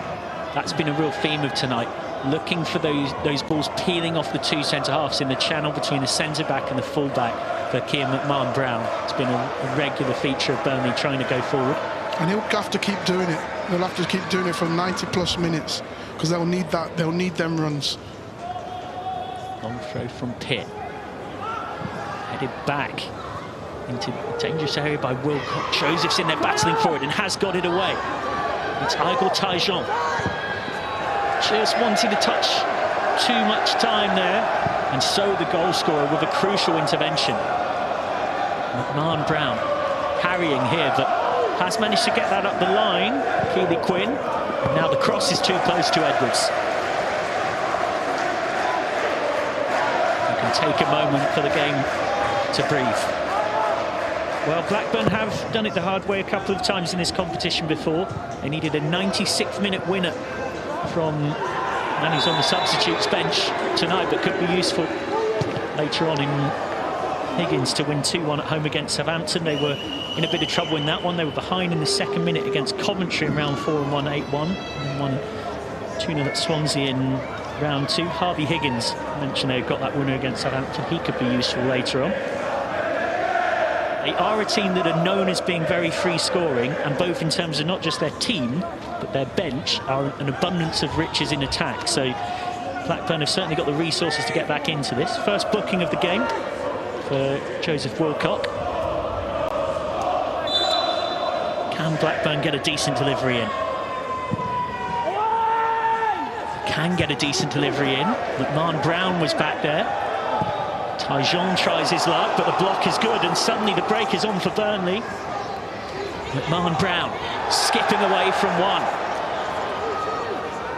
That's been a real theme of tonight. Looking for those balls peeling off the 2 centre-halves in the channel between the centre-back and the full-back for Kean McMahon Brown. It's been a regular feature of Burnley trying to go forward. And he'll have to keep doing it. They'll have to keep doing it for 90-plus minutes because they'll need that. They'll need them runs. Long throw from Pitt. Headed back into a dangerous area by Wilcock. Joseph's in there battling for it and has got it away. It's Igor Taijon. Just wanted to touch too much time there, and so the goal scorer with a crucial intervention. McMahon Brown harrying here, but has managed to get that up the line. Keely Quinn. And now the cross is too close to Edwards. You can take a moment for the game to breathe. Well, Blackburn have done it the hard way a couple of times in this competition before. They needed a 96th minute winner from man who's on the substitutes bench tonight, but could be useful later on in Higgins to win 2-1 at home against Southampton. They were in a bit of trouble in that one. They were behind in the second minute against Coventry in round 4 and won 8-1. And won 2-0 at Swansea in round 2. Harvey Higgins, I mentioned they got that winner against Southampton. He could be useful later on. They are a team that are known as being very free-scoring, and both in terms of not just their team, but their bench are an abundance of riches in attack. So Blackburn have certainly got the resources to get back into this. First booking of the game for Joseph Wilcock. Can Blackburn get a decent delivery in? Can get a decent delivery in. McMahon Brown was back there. Taijon tries his luck, but the block is good, and suddenly the break is on for Burnley. McMahon Brown skipping away from one.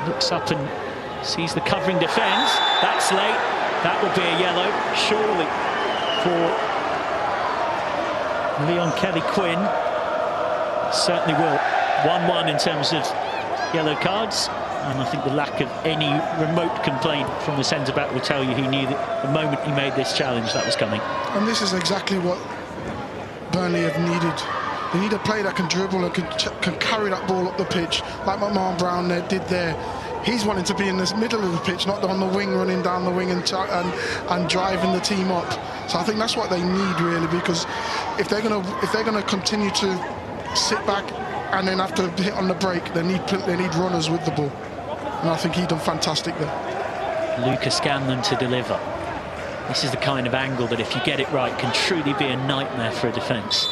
Looks up and sees the covering defence. That's late. That will be a yellow, surely, for Leon Kelly-Quinn. Certainly will. 1-1 in terms of yellow cards. And I think the lack of any remote complaint from the centre-back will tell you he knew that the moment he made this challenge, that was coming. And this is exactly what Burnley have needed. They need a player that can dribble and can carry that ball up the pitch, like McMahon Brown did there. He's wanting to be in the middle of the pitch, not on the wing, running down the wing and driving the team up. So I think that's what they need, really, because if they're gonna continue to sit back and then have to hit on the break, they need runners with the ball. And I think he done fantastic there. Lucas Scanlon to deliver. This is the kind of angle that, if you get it right, can truly be a nightmare for a defence.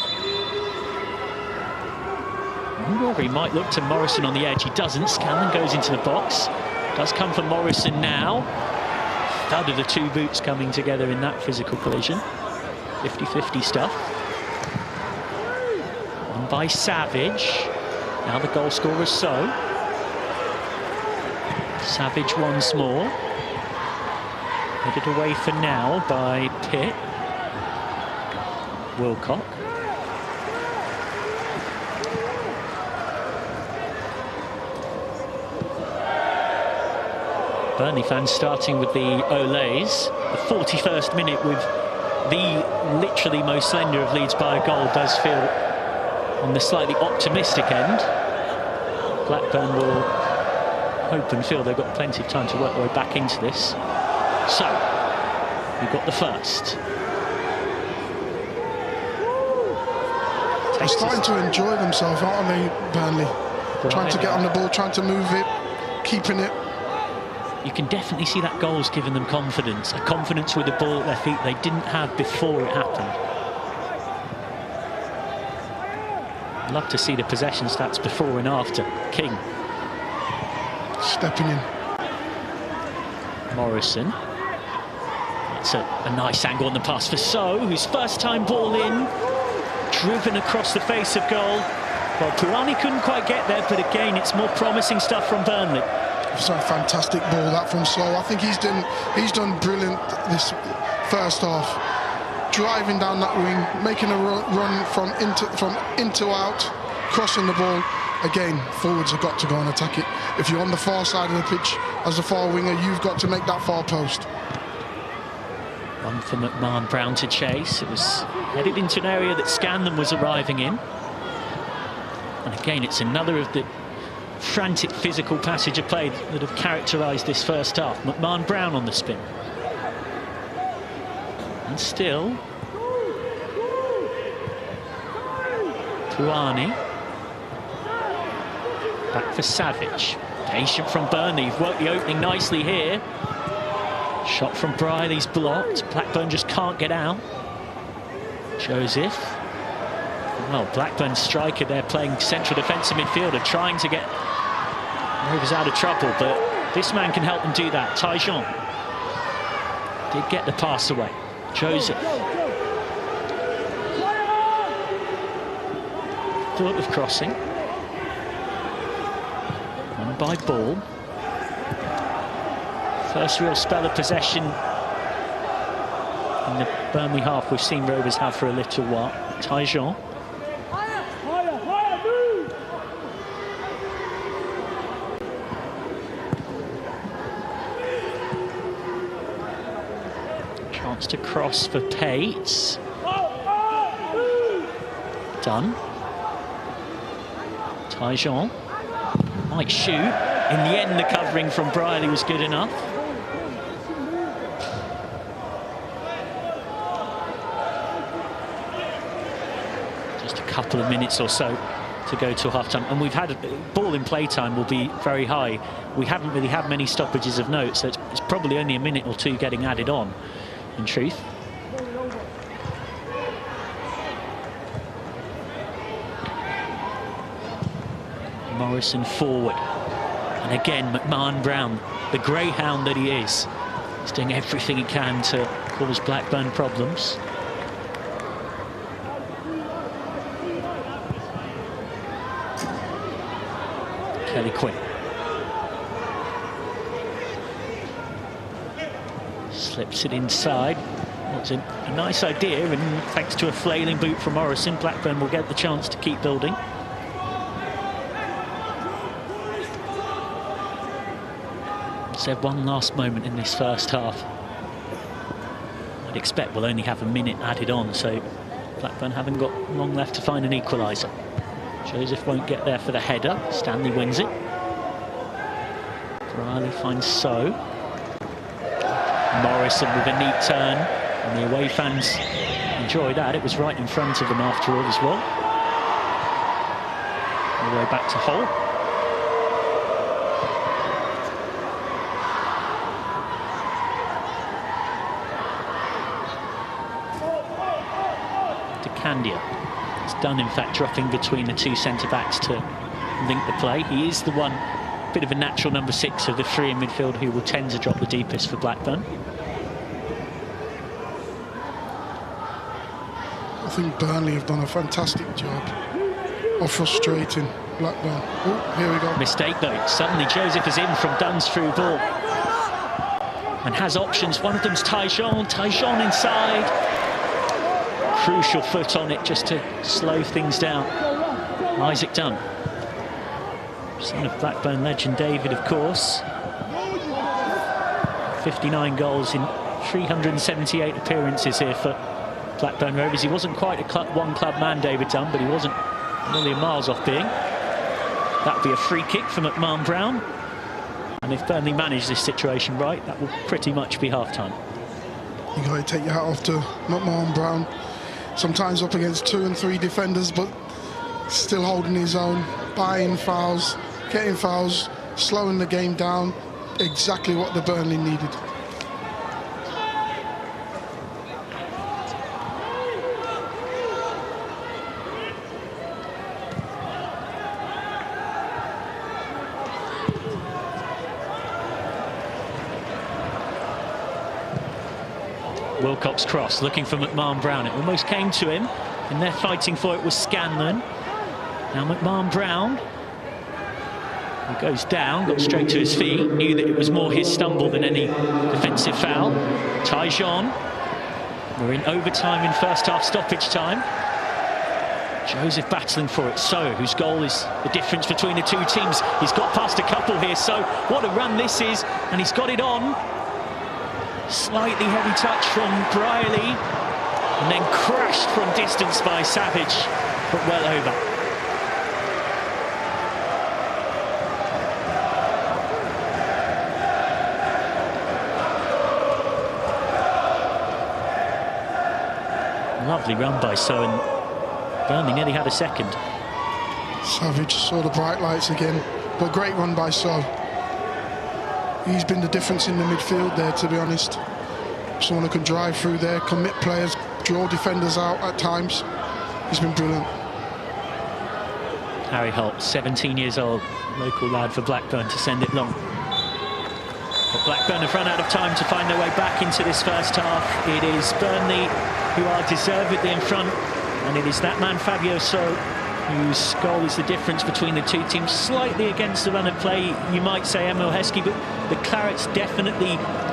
He might look to Morrison on the edge. He doesn't. Scanlon goes into the box. Does come for Morrison now. Thud of the two boots coming together in that physical collision. 50-50 stuff. On by Savage. Now the goal scorer So. Savage once more. Headed away for now by Pitt. Wilcock. Burnley fans starting with the Olays. The 41st minute with the literally most slender of leads by a goal does feel on the slightly optimistic end. Blackburn will hope and feel they've got plenty of time to work their way back into this. So, we've got the first. They're starting to enjoy themselves, aren't they, Burnley? Right. Trying to get on the ball, trying to move it, keeping it. You can definitely see that goal's given them confidence. A confidence with the ball at their feet they didn't have before it happened. I'd love to see the possession stats before and after. King. Stepping in. Morrison. That's a nice angle on the pass for So, whose first time ball in. Driven across the face of goal. Well, Pirani couldn't quite get there, but again, it's more promising stuff from Burnley. It's a fantastic ball, that from So. I think he's done brilliant this first half. Driving down that wing, making a run from into out, crossing the ball. Again, forwards have got to go and attack it. If you're on the far side of the pitch as a far winger, you've got to make that far post. One for McMahon Brown to chase. It was headed into an area that Scanlon was arriving in. And again, it's another of the frantic physical passage of play that have characterised this first half. McMahon Brown on the spin. And still, Puani. Back for Savage. Patient from Burnley. You've worked the opening nicely here. Shot from Briley's blocked. Blackburn just can't get out. Joseph. Well, Blackburn's striker there playing central defensive midfielder, trying to get Rovers out of trouble, but this man can help them do that. Tyjon did get the pass away. Joseph. Thought of crossing. Won by Ball. First real spell of possession in the Burnley half we've seen Rovers have for a little while. Tyjon. Chance to cross for Pates. Done. Tyjon might shoot. In the end, the covering from Briley was good enough. Just a couple of minutes or so to go to half-time. And we've had a ball in play time will be very high. We haven't really had many stoppages of note, so it's probably only a minute or two getting added on, in truth. Morrison forward. And again, McMahon Brown, the greyhound that he is doing everything he can to cause Blackburn problems. Kelly Quinn. Slips it inside. What's a nice idea, and thanks to a flailing boot from Morrison, Blackburn will get the chance to keep building. Said one last moment in this first half. I'd expect we'll only have a minute added on, so Blackburn haven't got long left to find an equaliser. Joseph won't get there for the header. Stanley wins it. Riley finds So. Morrison with a neat turn, and the away fans enjoy that. It was right in front of them after all as well. All the way back to Hull. Candia. It's done, in fact, dropping between the two centre-backs to link the play. He is the one, bit of a natural number 6 of the 3 in midfield who will tend to drop the deepest for Blackburn. I think Burnley have done a fantastic job of frustrating Blackburn. Oh, here we go. Mistake though. Suddenly Joseph is in from Dunn's through ball and has options. One of them's Tyjon inside. Crucial foot on it just to slow things down. Isaac Dunn, son of Blackburn legend David, of course. 59 goals in 378 appearances here for Blackburn Rovers. He wasn't quite a one-club man, David Dunn, but he wasn't a million miles off being. That'd be a free kick for McMahon Brown. And if Burnley manage this situation right, that will pretty much be half-time. You got to take your hat off to McMahon Brown. Sometimes up against 2 and 3 defenders, but still holding his own, buying fouls, getting fouls, slowing the game down. Exactly what the Burnley needed. Wilcox cross, looking for McMahon Brown. It almost came to him, and they're fighting for it was Scanlon. Now McMahon Brown, who goes down, got straight to his feet, knew that it was more his stumble than any defensive foul. Tyjon, we're in overtime in first half stoppage time. Joseph battling for it. So, whose goal is the difference between the two teams. He's got past a couple here, so what a run this is, and he's got it on. Slightly heavy touch from Briley, and then crashed from distance by Savage, but well over. Lovely run by So, and Burnley nearly had a second. Savage saw the bright lights again, but great run by So. He's been the difference in the midfield there, to be honest. Someone who can drive through there, commit players, draw defenders out at times. He's been brilliant. Harry Holt, 17 years old, local lad for Blackburn, to send it long. But Blackburn have run out of time to find their way back into this first half. It is Burnley who are deservedly in front, and it is that man Fabio So whose goal is the difference between the two teams. Slightly against the run of play, you might say, Emil Heskey, but the Clarets definitely,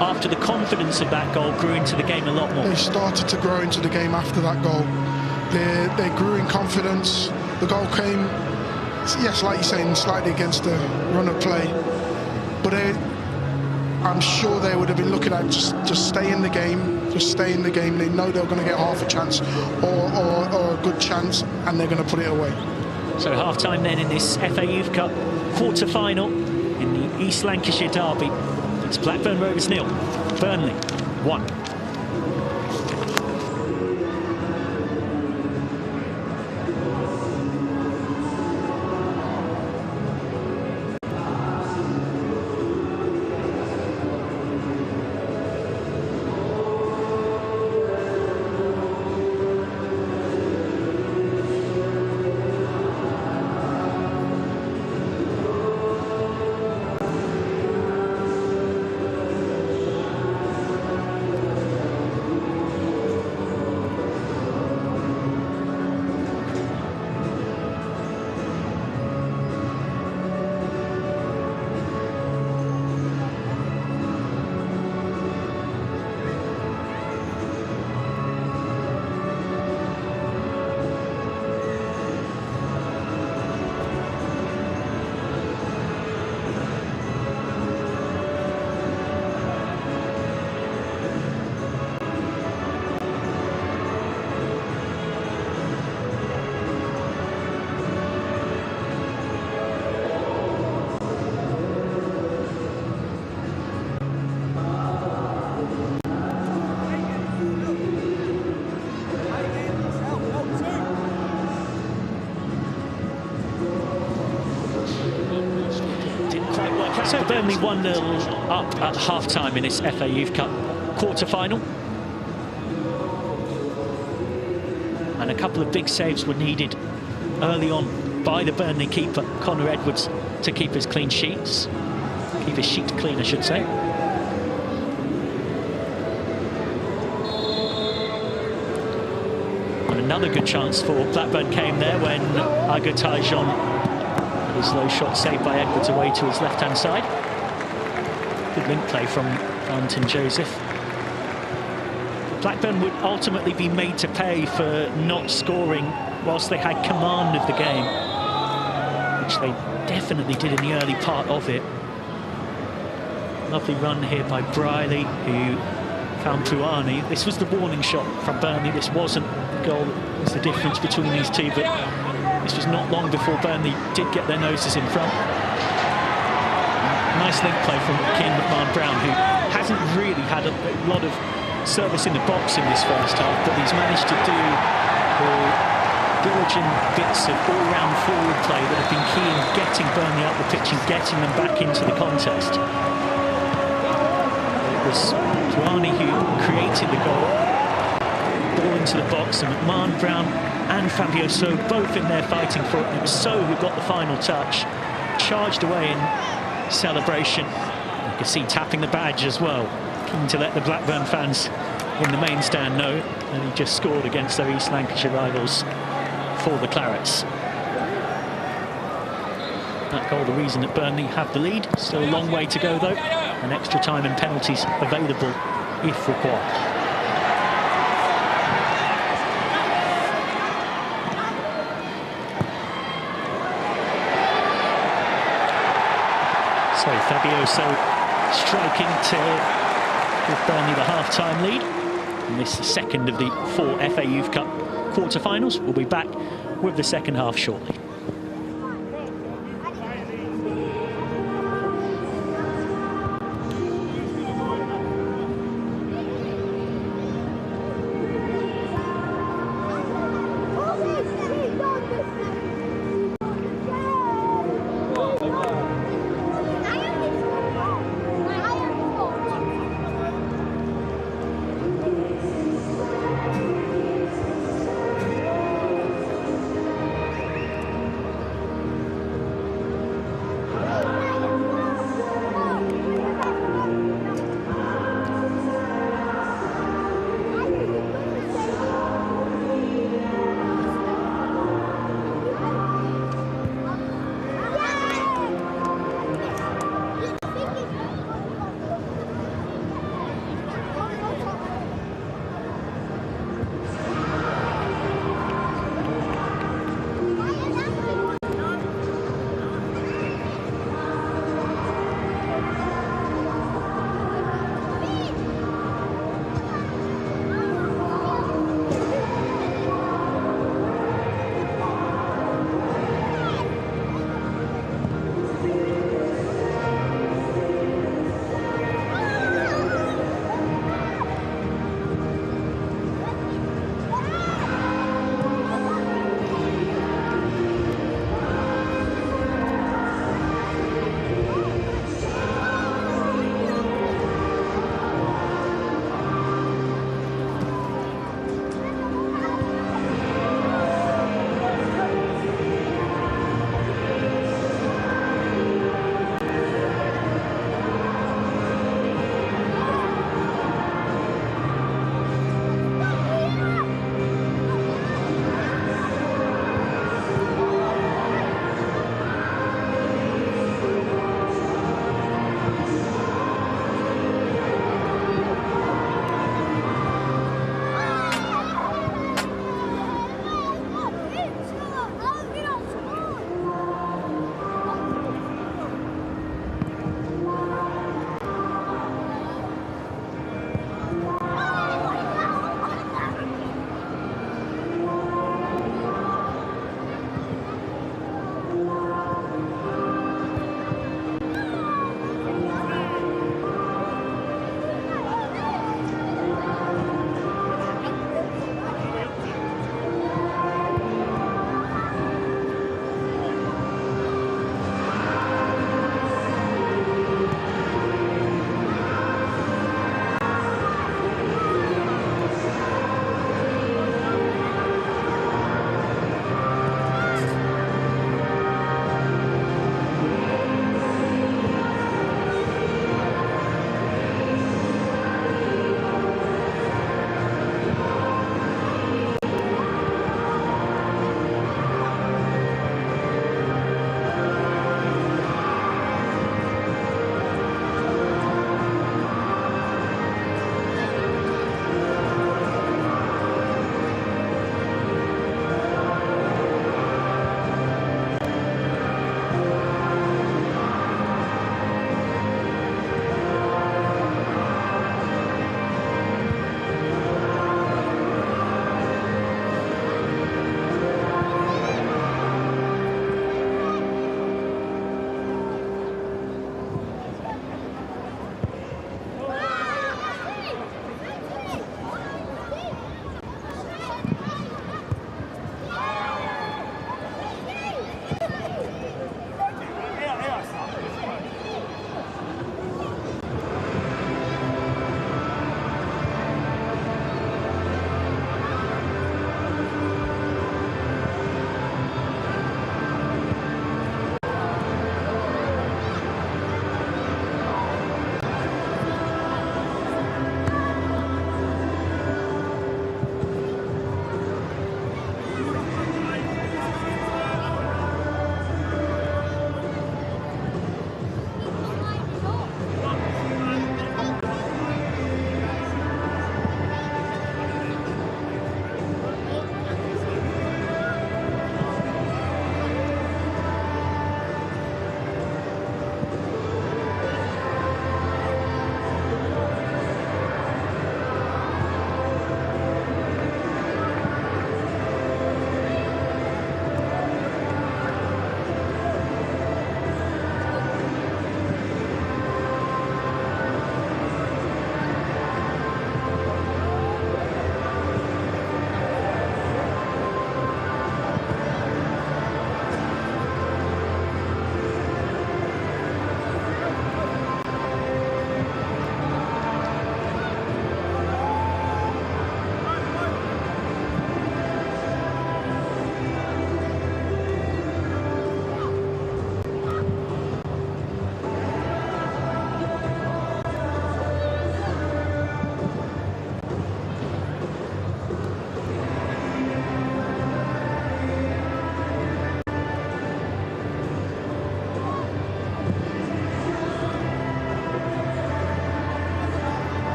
after the confidence of that goal, grew into the game a lot more. They started to grow into the game after that goal. They grew in confidence. The goal came, yes, like you're saying, slightly against the run of play, but I'm sure they would have been looking at just stay in the game, just stay in the game. They know they're going to get half a chance or a good chance, and they're going to put it away. So half-time then in this FA Youth Cup quarter-final in the East Lancashire derby. It's Blackburn Rovers 0, Burnley 1. So Burnley 1-0 up at half-time in this FA Youth Cup quarter-final. And a couple of big saves were needed early on by the Burnley keeper, Connor Edwards, to keep his clean sheets. Keep his sheet clean, I should say. And another good chance for Blackburn came there when Agatajon, his low shot saved by Edwards away to his left-hand side. Good link play from Valentin Joseph. Blackburn would ultimately be made to pay for not scoring whilst they had command of the game, which they definitely did in the early part of it. Lovely run here by Briley, who found Puani. This was the warning shot from Burnley. This wasn't the goal that was the difference between these two, but this was not long before Burnley did get their noses in front. Nice link play from Keane McMahon-Brown, who hasn't really had a lot of service in the box in this first half, but he's managed to do diligent bits of all-round forward play that have been key in getting Burnley up the pitch and getting them back into the contest. It was Puani who created the goal. Ball into the box, and McMahon-Brown and Fabio So both in there fighting for it. And it was So who got the final touch, charged away in celebration. You can see tapping the badge as well, keen to let the Blackburn fans in the main stand know. And he just scored against their East Lancashire rivals for the Clarets. That goal the reason that Burnley have the lead. Still a long way to go though, and extra time and penalties available if required. So Fabio So striking to give Burnley the half-time lead. And this is the second of the 4 FA Youth Cup quarter-finals. We'll be back with the second half shortly.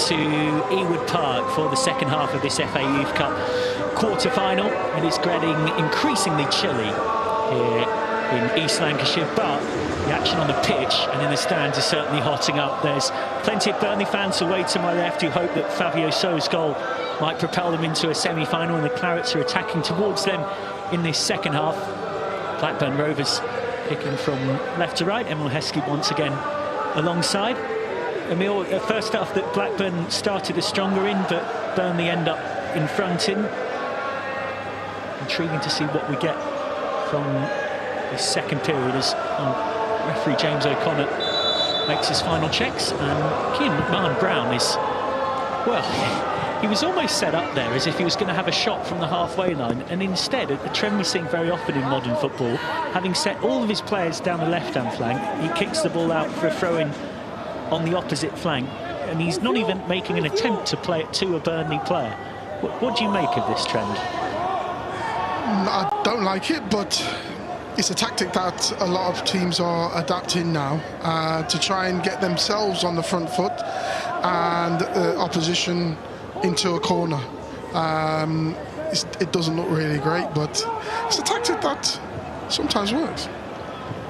to Ewood Park for the second half of this FA Youth Cup quarter-final. It is getting increasingly chilly here in East Lancashire, but the action on the pitch and in the stands is certainly hotting up. There's plenty of Burnley fans away to my left who hope that Fabio So's goal might propel them into a semi-final, and the Clarets are attacking towards them in this second half. Blackburn Rovers picking from left to right. Emil Heskey once again alongside. Emil, first half that Blackburn started as stronger in, but Burnley end up in front in. Intriguing to see what we get from this second period as referee James O'Connor makes his final checks, and Kean McMahon-Brown is, well, he was almost set up there as if he was going to have a shot from the halfway line, and instead, a trend we're seeing very often in modern football, having set all of his players down the left-hand flank, he kicks the ball out for a throw-in on the opposite flank, and he's not even making an attempt to play it to a Burnley player. What do you make of this trend? I don't like it, but it's a tactic that a lot of teams are adapting now to try and get themselves on the front foot and opposition into a corner. It doesn't look really great, but it's a tactic that sometimes works.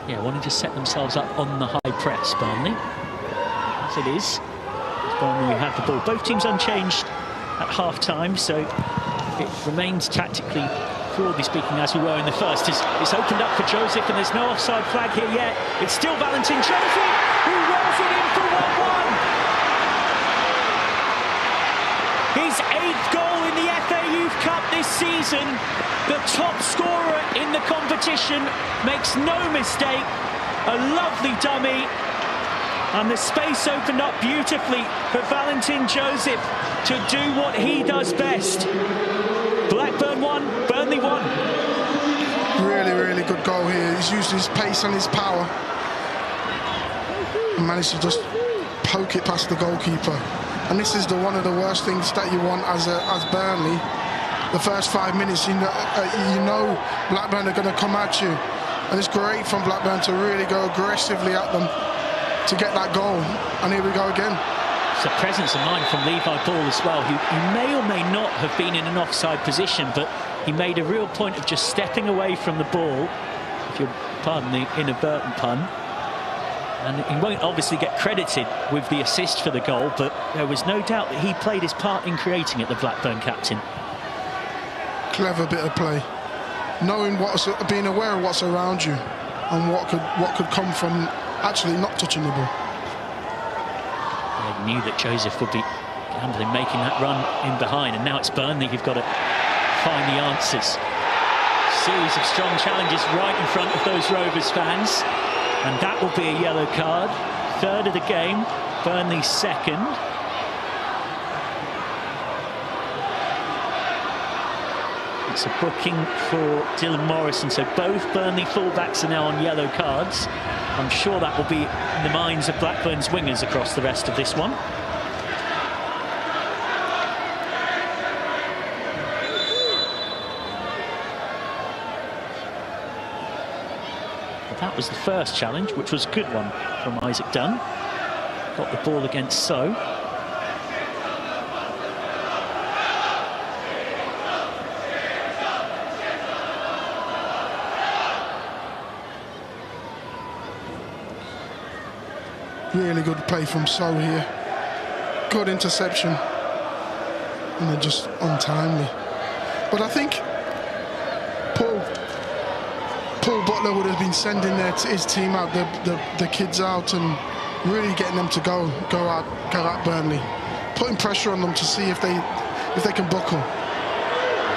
Yeah, wanting to set themselves up on the high press, Burnley. As it is, Burnley have the ball. Both teams unchanged at half-time, so it remains tactically, broadly speaking, as we were in the first. It's opened up for Joseph, and there's no offside flag here yet. It's still Valentin Joseph who rolls it in for 1-1. His 8th goal in the FA Youth Cup this season. The top scorer in the competition makes no mistake. A lovely dummy. And the space opened up beautifully for Valentin Joseph to do what he does best. Blackburn 1, Burnley 1. Really, really good goal here. He's used his pace and his power and managed to just poke it past the goalkeeper. And this is one of the worst things that you want as Burnley. The first 5 minutes, you know Blackburn are going to come at you. And it's great from Blackburn to really go aggressively at them to get that goal. And here we go again. It's a presence of mind from Levi Ball as well, who may or may not have been in an offside position, but he made a real point of just stepping away from the ball, if you'll pardon the inadvertent pun. And he won't obviously get credited with the assist for the goal, but there was no doubt that he played his part in creating it, the Blackburn captain. Clever bit of play. Knowing being aware of what's around you and what could come from actually not touching the ball. They knew that Joseph would be gambling, making that run in behind, and now it's Burnley who've got to find the answers. Series of strong challenges right in front of those Rovers fans, and that will be a yellow card. 3rd of the game, Burnley's 2nd. It's a booking for Dylan Morrison, so both Burnley fullbacks are now on yellow cards. I'm sure that will be in the minds of Blackburn's wingers across the rest of this one. But that was the first challenge, which was a good one from Isaac Dunn. Got the ball against So. Really good play from So here. Good interception. And then just untimely. But I think Paul Butler would have been sending his team out, the kids out, and really getting them to go at Burnley. Putting pressure on them to see if they can buckle.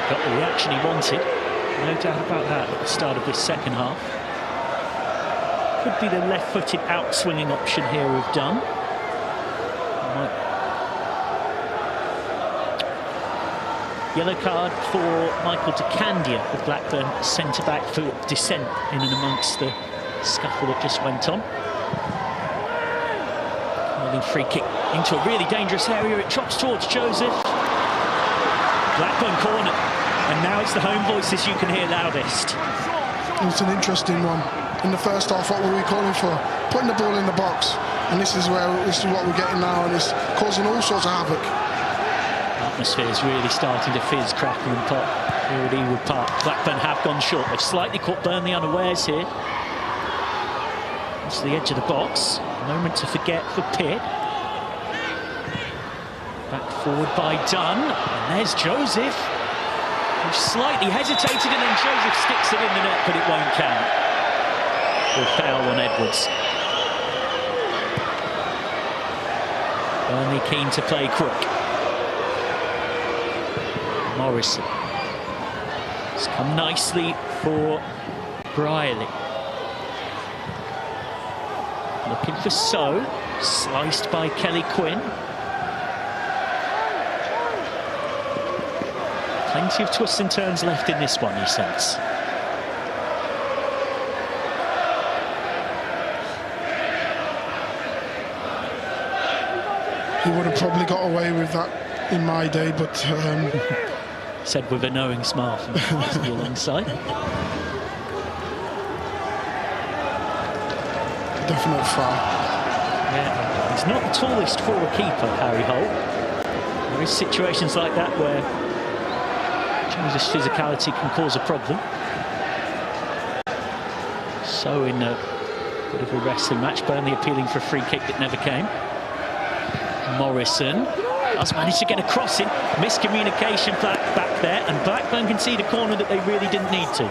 Got the reaction he wanted. No doubt about that at the start of this second half. Could be the left-footed out-swinging option here we've done. Yellow card for Michael DeCandia, the Blackburn centre-back, for dissent in and amongst the scuffle that just went on. Early free kick into a really dangerous area. It drops towards Joseph. Blackburn corner. And now it's the home voices you can hear loudest. It's an interesting one. In the first half, what were we calling for? Putting the ball in the box. And this is what we're getting now, and it's causing all sorts of havoc. Atmosphere is really starting to fizz, crackle and pop here at Ewood Park. Blackburn have gone short. They've slightly caught Burnley unawares here. That's the edge of the box. A moment to forget for Pitt. Back forward by Dunn. And there's Joseph, who slightly hesitated, and then Joseph sticks it in the net, but it won't count. Will foul on Edwards. Burnley keen to play quick. Morrison. It's come nicely for Briley. Looking for So. Sliced by Kelly Quinn. Plenty of twists and turns left in this one, you sense. He would have probably got away with that in my day, but... Said with a knowing smile from the alongside. Definite foul. Yeah, he's not the tallest for a keeper, Harry Holt. There is situations like that where Joseph's physicality can cause a problem. So in a bit of a wrestling match, Burnley appealing for a free kick that never came. Morrison does manage to get a crossing. Miscommunication back there, and Blackburn concede a corner that they really didn't need to.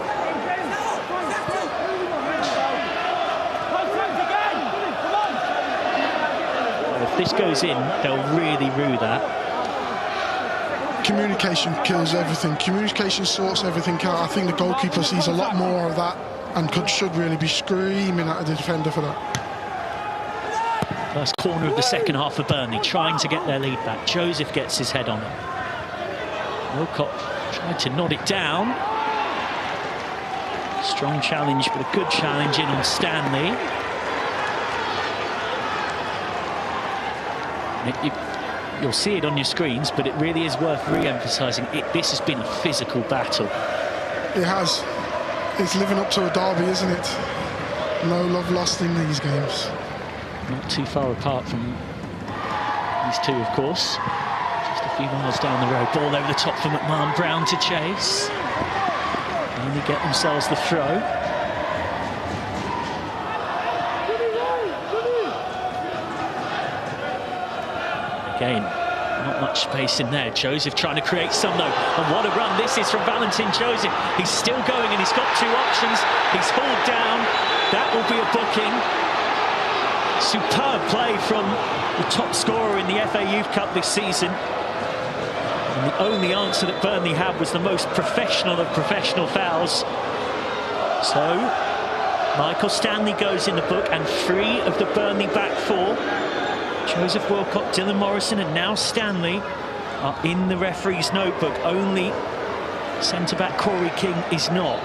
Well, if this goes in, they'll really rue that. Communication kills everything. Communication sorts everything out. I think the goalkeeper sees a lot more of that and should really be screaming at the defender for that. First corner of the second half for Burnley, trying to get their lead back. Joseph gets his head on it. Wilcott tried to nod it down. Strong challenge, but a good challenge in on Stanley. You'll see it on your screens, but it really is worth re-emphasising. This has been a physical battle. It has. It's living up to a derby, isn't it? No love lost in these games. Not too far apart from these two, of course. Just a few miles down the road. Ball over the top for McMahon. Brown to chase. Only get themselves the throw. Again, not much space in there. Joseph trying to create some, though. And what a run this is from Valentin Joseph. He's still going, and he's got two options. He's hauled down. That will be a booking. Superb play from the top scorer in the FA Youth Cup this season. And the only answer that Burnley had was the most professional of professional fouls. So, Michael Stanley goes in the book, and three of the Burnley back four, Joseph Wilcott, Dylan Morrison and now Stanley, are in the referee's notebook. Only centre-back Corey King is not.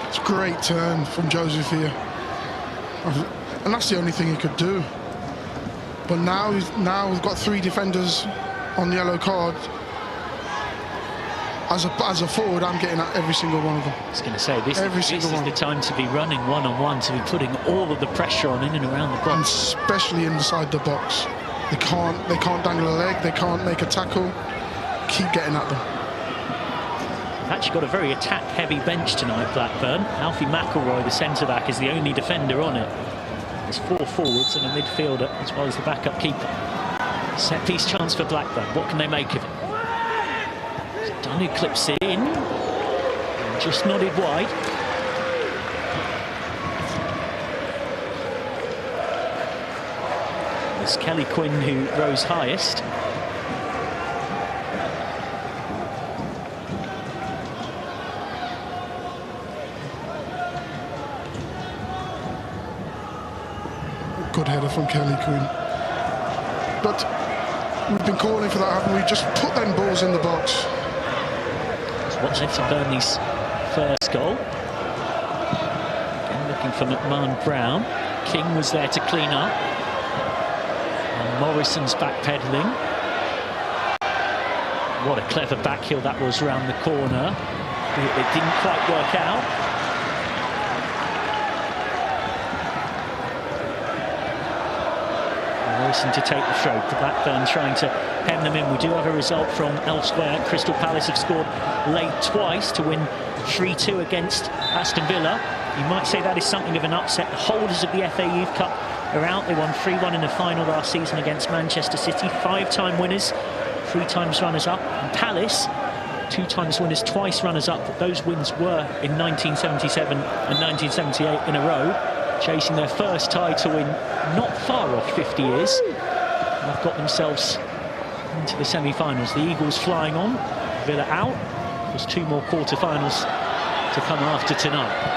It's a great turn from Joseph here. And that's the only thing he could do. But now we've got three defenders on the yellow card. As a forward, I'm getting at every single one of them. I was going to say, this is the time to be running one-on-one, to be putting all of the pressure on in and around the box. And especially inside the box. They can't dangle a leg, they can't make a tackle. Keep getting at them. They've actually got a very attack-heavy bench tonight, Blackburn. Alfie McElroy, the centre-back, is the only defender on it. There's four forwards and a midfielder, as well as the backup keeper. Set-piece chance for Blackburn. What can they make of it? Dunn who clips it in. And just nodded wide. It's Kelly Quinn who rose highest. Good header from Kelly Quinn. But we've been calling for that, haven't we? Just put them balls in the box. What's it to Burnley's first goal? Again, looking for McMahon Brown. King was there to clean up. And Morrison's backpedaling. What a clever backheel that was round the corner. It didn't quite work out. Morrison to take the throw. Blackburn trying to hem them in. We do have a result from elsewhere. Crystal Palace have scored late twice to win 3-2 against Aston Villa. You might say that is something of an upset. The holders of the FA Youth Cup are out. They won 3-1 in the final last season against Manchester City. 5-time winners, 3 times runners-up. And Palace, 2 times winners, twice runners-up. But those wins were in 1977 and 1978 in a row, chasing their first title in not far off 50 years. And they've got themselves into the semi-finals. The Eagles flying on, Villa out. There's 2 more quarter-finals to come after tonight.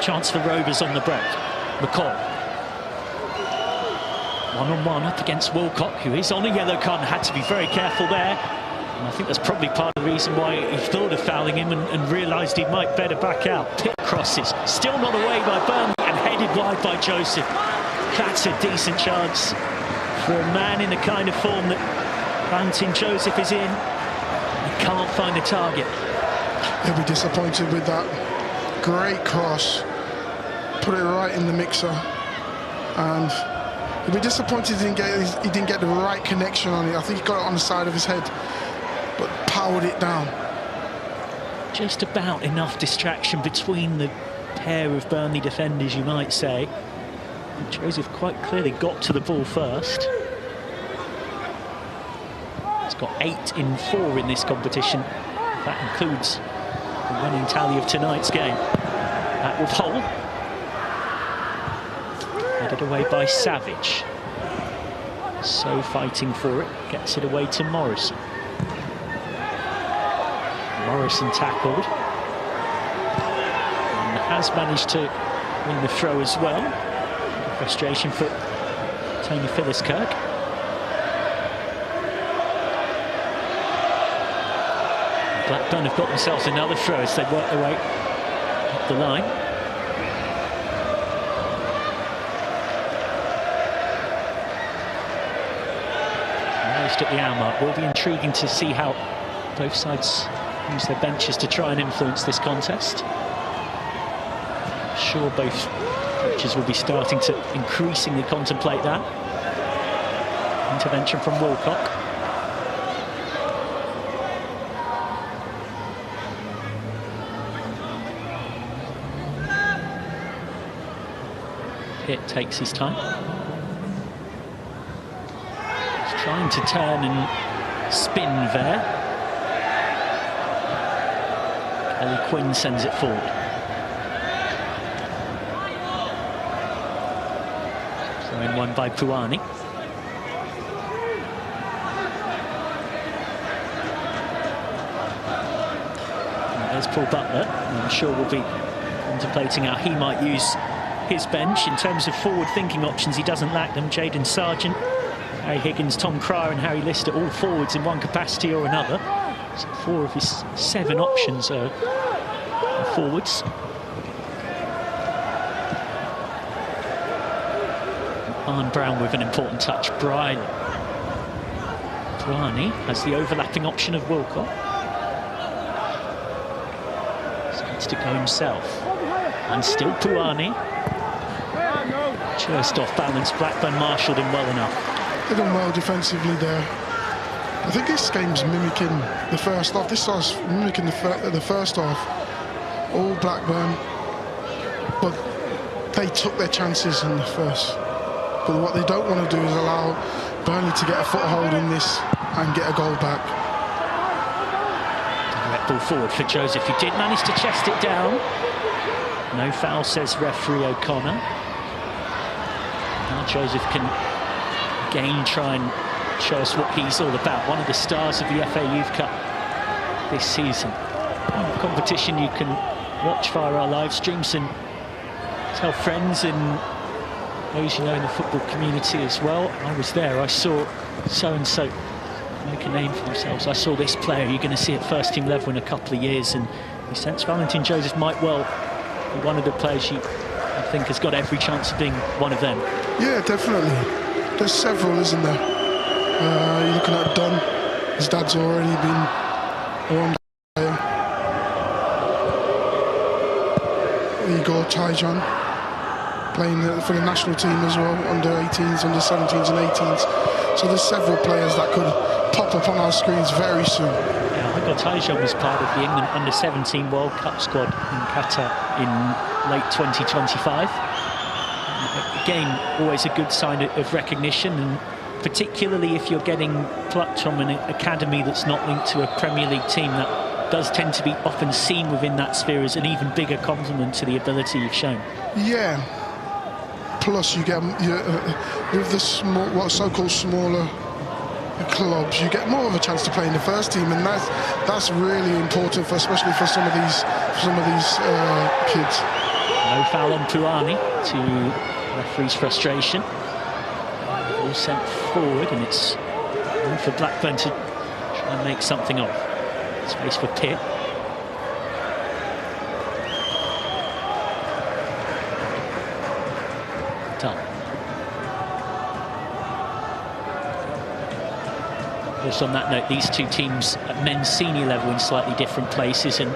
Chance for Rovers on the break. McCall. One-on-one up against Wilcock, who is on a yellow card and had to be very careful there. And I think that's probably part of the reason why he thought of fouling him and realised he might better back out. Pit crosses, still not away by Burnley and headed wide by Joseph. That's a decent chance for a man in the kind of form that Valentin Joseph is in. He can't find the target. He'll be disappointed with that. Great cross. Put it right in the mixer. And he'll be disappointed he didn't get the right connection on it. I think he got it on the side of his head, but powered it down. Just about enough distraction between the pair of Burnley defenders, you might say. And Joseph quite clearly got to the ball first. He's got 8 in 4 in this competition. That includes the winning tally of tonight's game. That will hold. Headed away by Savage. So fighting for it. Gets it away to Morrison. Morrison tackled. And has managed to win the throw as well. Frustration for Tony Philliskirk. Blackburn have got themselves another throw as they work their way up the line. Almost at the hour mark. Will be intriguing to see how both sides use their benches to try and influence this contest. I'm sure both coaches will be starting to increasingly contemplate that. Intervention from Wilcock. Pitt takes his time. He's trying to turn and spin there. Kelly Quinn sends it forward. Throw-in one by Puani. And there's Paul Butler. I'm sure we'll be contemplating how he might use his bench. In terms of forward-thinking options, he doesn't lack them. Jadon Sargent, Harry Higgins, Tom Cryer and Harry Lister, all forwards in one capacity or another. So 4 of his 7 options are forwards. Arne Brown with an important touch. Bryan. Puani has the overlapping option of Wilcock. So needs to go himself. And still Puani. Just off balance. Blackburn marshalled him well enough. They've done well defensively there. I think this game's mimicking the first half. This starts mimicking the first half. All Blackburn, but they took their chances in the first. But what they don't want to do is allow Burnley to get a foothold in this and get a goal back. Direct ball forward for Joseph, who did manage to chest it down. No foul, says referee O'Connor. Now Joseph can again try and show us what he's all about. One of the stars of the FA Youth Cup this season. A competition you can watch via our live streams and tell friends and those you know in the football community as well. I was there, I saw so-and-so make a name for themselves. I saw this player you're going to see at first team level in a couple of years, and you sense Valentin Joseph might well be one of the players you I think has got every chance of being one of them. Yeah, definitely. There's several, isn't there? You're looking at Dunn. His dad's already been one player. There you go, Tyjon. playing for the national team as well, under 18s, under 17s and 18s. So there's several players that could pop up on our screens very soon. Yeah, I got Tyjon was part of the England under 17 World Cup squad in Qatar in late 2025. Again, always a good sign of recognition, and particularly if you're getting plucked from an academy that's not linked to a Premier League team, that does tend to be often seen within that sphere as an even bigger compliment to the ability you've shown. Yeah. Plus, you get with the small, what so-called smaller clubs, you get more of a chance to play in the first team, and that's really important, especially for some of these kids. No foul on Puani to referee's frustration. All sent forward, and it's room for Blackburn to try and make something of. Space for Pitt. Done. Also on that note, these two teams at men's senior level in slightly different places, and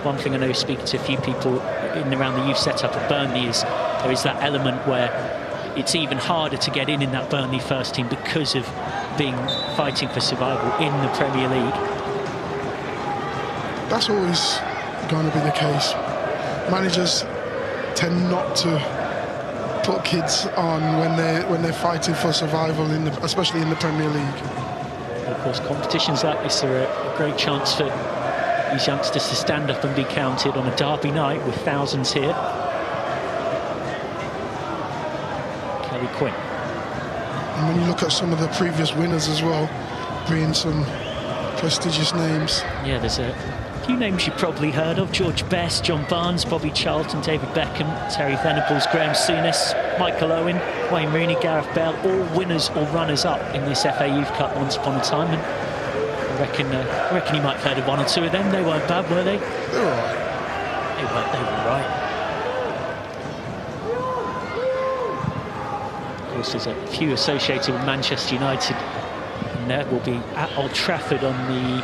one thing I know speaking to a few people in and around the youth setup at Burnley is there is that element where it's even harder to get in that Burnley first team because of fighting for survival in the Premier League. That's always going to be the case. Managers tend not to put kids on when they're fighting for survival, especially in the Premier League. And of course, competitions like this are a great chance for these youngsters to stand up and be counted on a derby night with thousands here. Kelly Quinn. And when you look at some of the previous winners as well, bringing some prestigious names. Yeah, there's a few names you've probably heard of: George Best, John Barnes, Bobby Charlton, David Beckham, Terry Venables, Graham Souness, Michael Owen, Wayne Rooney, Gareth Bale, all winners or runners-up in this FA Youth Cup once upon a time. And I reckon you might have heard of one or two of them. They weren't bad, were they? They were all right. They were right. Of course, there's a few associated with Manchester United, and there will be at Old Trafford on the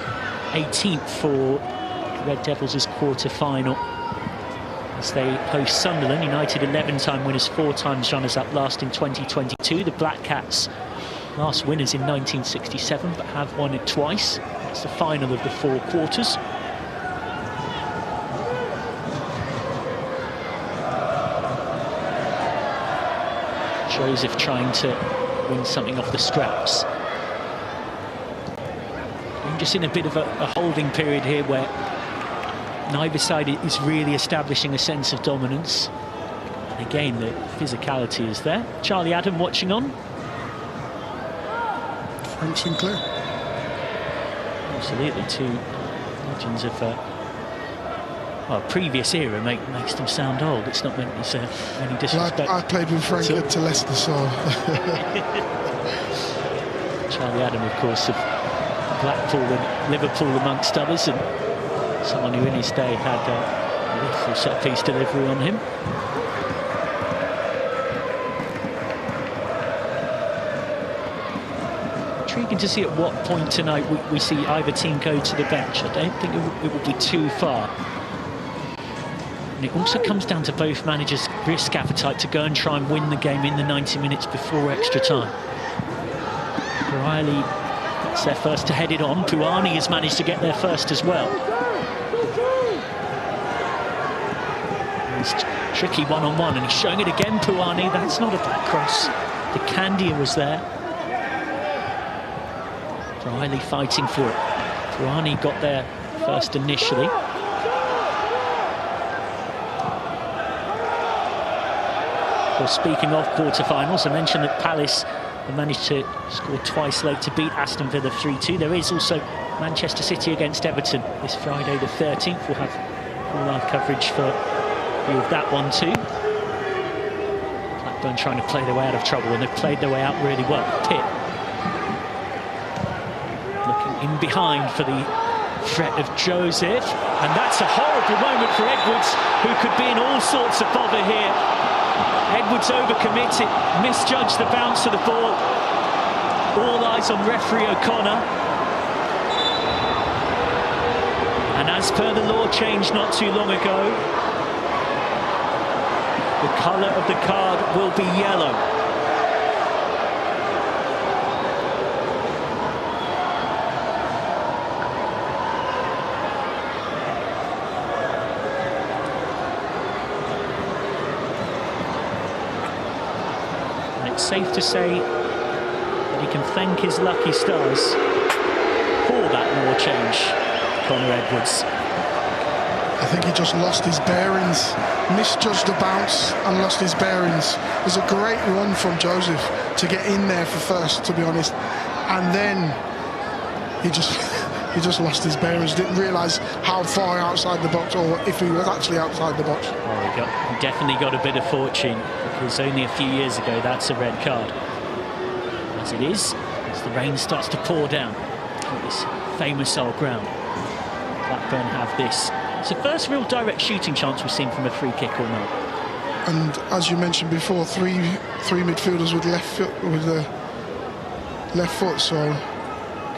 18th for Red Devils' quarter-final as they host Sunderland. United 11-time winners, 4 times runners-up, last in 2022. The Black Cats last winners in 1967, but have won it twice. It's the final of the 4 quarters. Joseph trying to win something off the scraps. I'm just in a bit of a holding period here where neither side is really establishing a sense of dominance. And again, the physicality is there. Charlie Adam watching on. Frank Sinclair. Absolutely, 2 legends of previous era makes them sound old. It's not meant as any disrespect. Well, I played with Frank at Leicester, so. Charlie Adam, of course, of Blackpool and Liverpool amongst others, and someone who in his day had a little set-piece delivery on him. Intriguing to see at what point tonight we see either team go to the bench. I don't think it will be too far. And it also comes down to both managers' risk appetite to go and try and win the game in the 90 minutes before extra time. Riley gets there first to head it on. Puani has managed to get there first as well. It's tricky one-on-one, and he's showing it again, Puani. That's not a bad cross. De Candia was there. Riley fighting for it. Puani got there first initially. Well, speaking of quarter-finals, I mentioned that Palace have managed to score twice late to beat Aston Villa 3-2. There is also Manchester City against Everton this Friday the 13th. We'll have all our coverage for you of that one too. Blackburn trying to play their way out of trouble, and they've played their way out really well. Pitt looking in behind for the threat of Joseph, and that's a horrible moment for Edwards, who could be in all sorts of bother here. Edwards overcommitted, misjudged the bounce of the ball. All eyes on referee O'Connor. And as per the law change not too long ago, The colour of the card will be yellow. And it's safe to say that he can thank his lucky stars for that law change, Connor Edwards. I think he just lost his bearings, misjudged the bounce and lost his bearings. It was a great run from Joseph to get in there for first, to be honest, and then he just lost his bearings, didn't realise how far outside the box, or if he was actually outside the box. Oh, he definitely got a bit of fortune, because only a few years ago that's a red card. As it is, as the rain starts to pour down on this famous old ground, Blackburn have this. It's the first real direct shooting chance we've seen from a free kick all night. And as you mentioned before, three midfielders with the left foot, so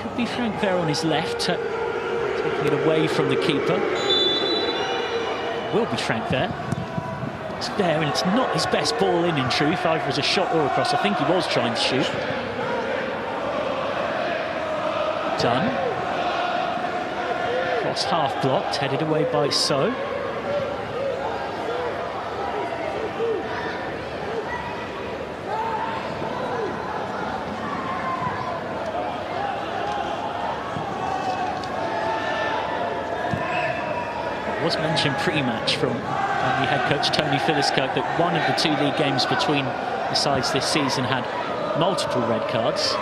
could be Frank there on his left, taking it away from the keeper. Will be Frank there. It's there, and it's not his best ball in truth, either as a shot or a cross. I think he was trying to shoot. Done. Cross half blocked, headed away by So. It was mentioned pre-match from the head coach Tony Philliskirk that one of the two league games between the sides this season had multiple red cards.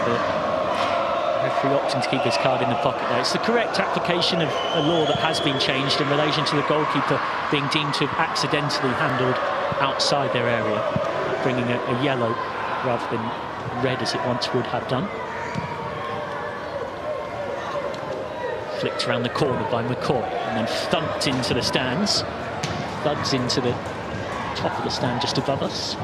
But referee opting to keep his card in the pocket there. It's the correct application of a law that has been changed in relation to the goalkeeper being deemed to have accidentally handled outside their area, bringing a yellow rather than red as it once would have done. Flicked around the corner by McCoy and then thumped into the stands. Thuds into the top of the stand just above us.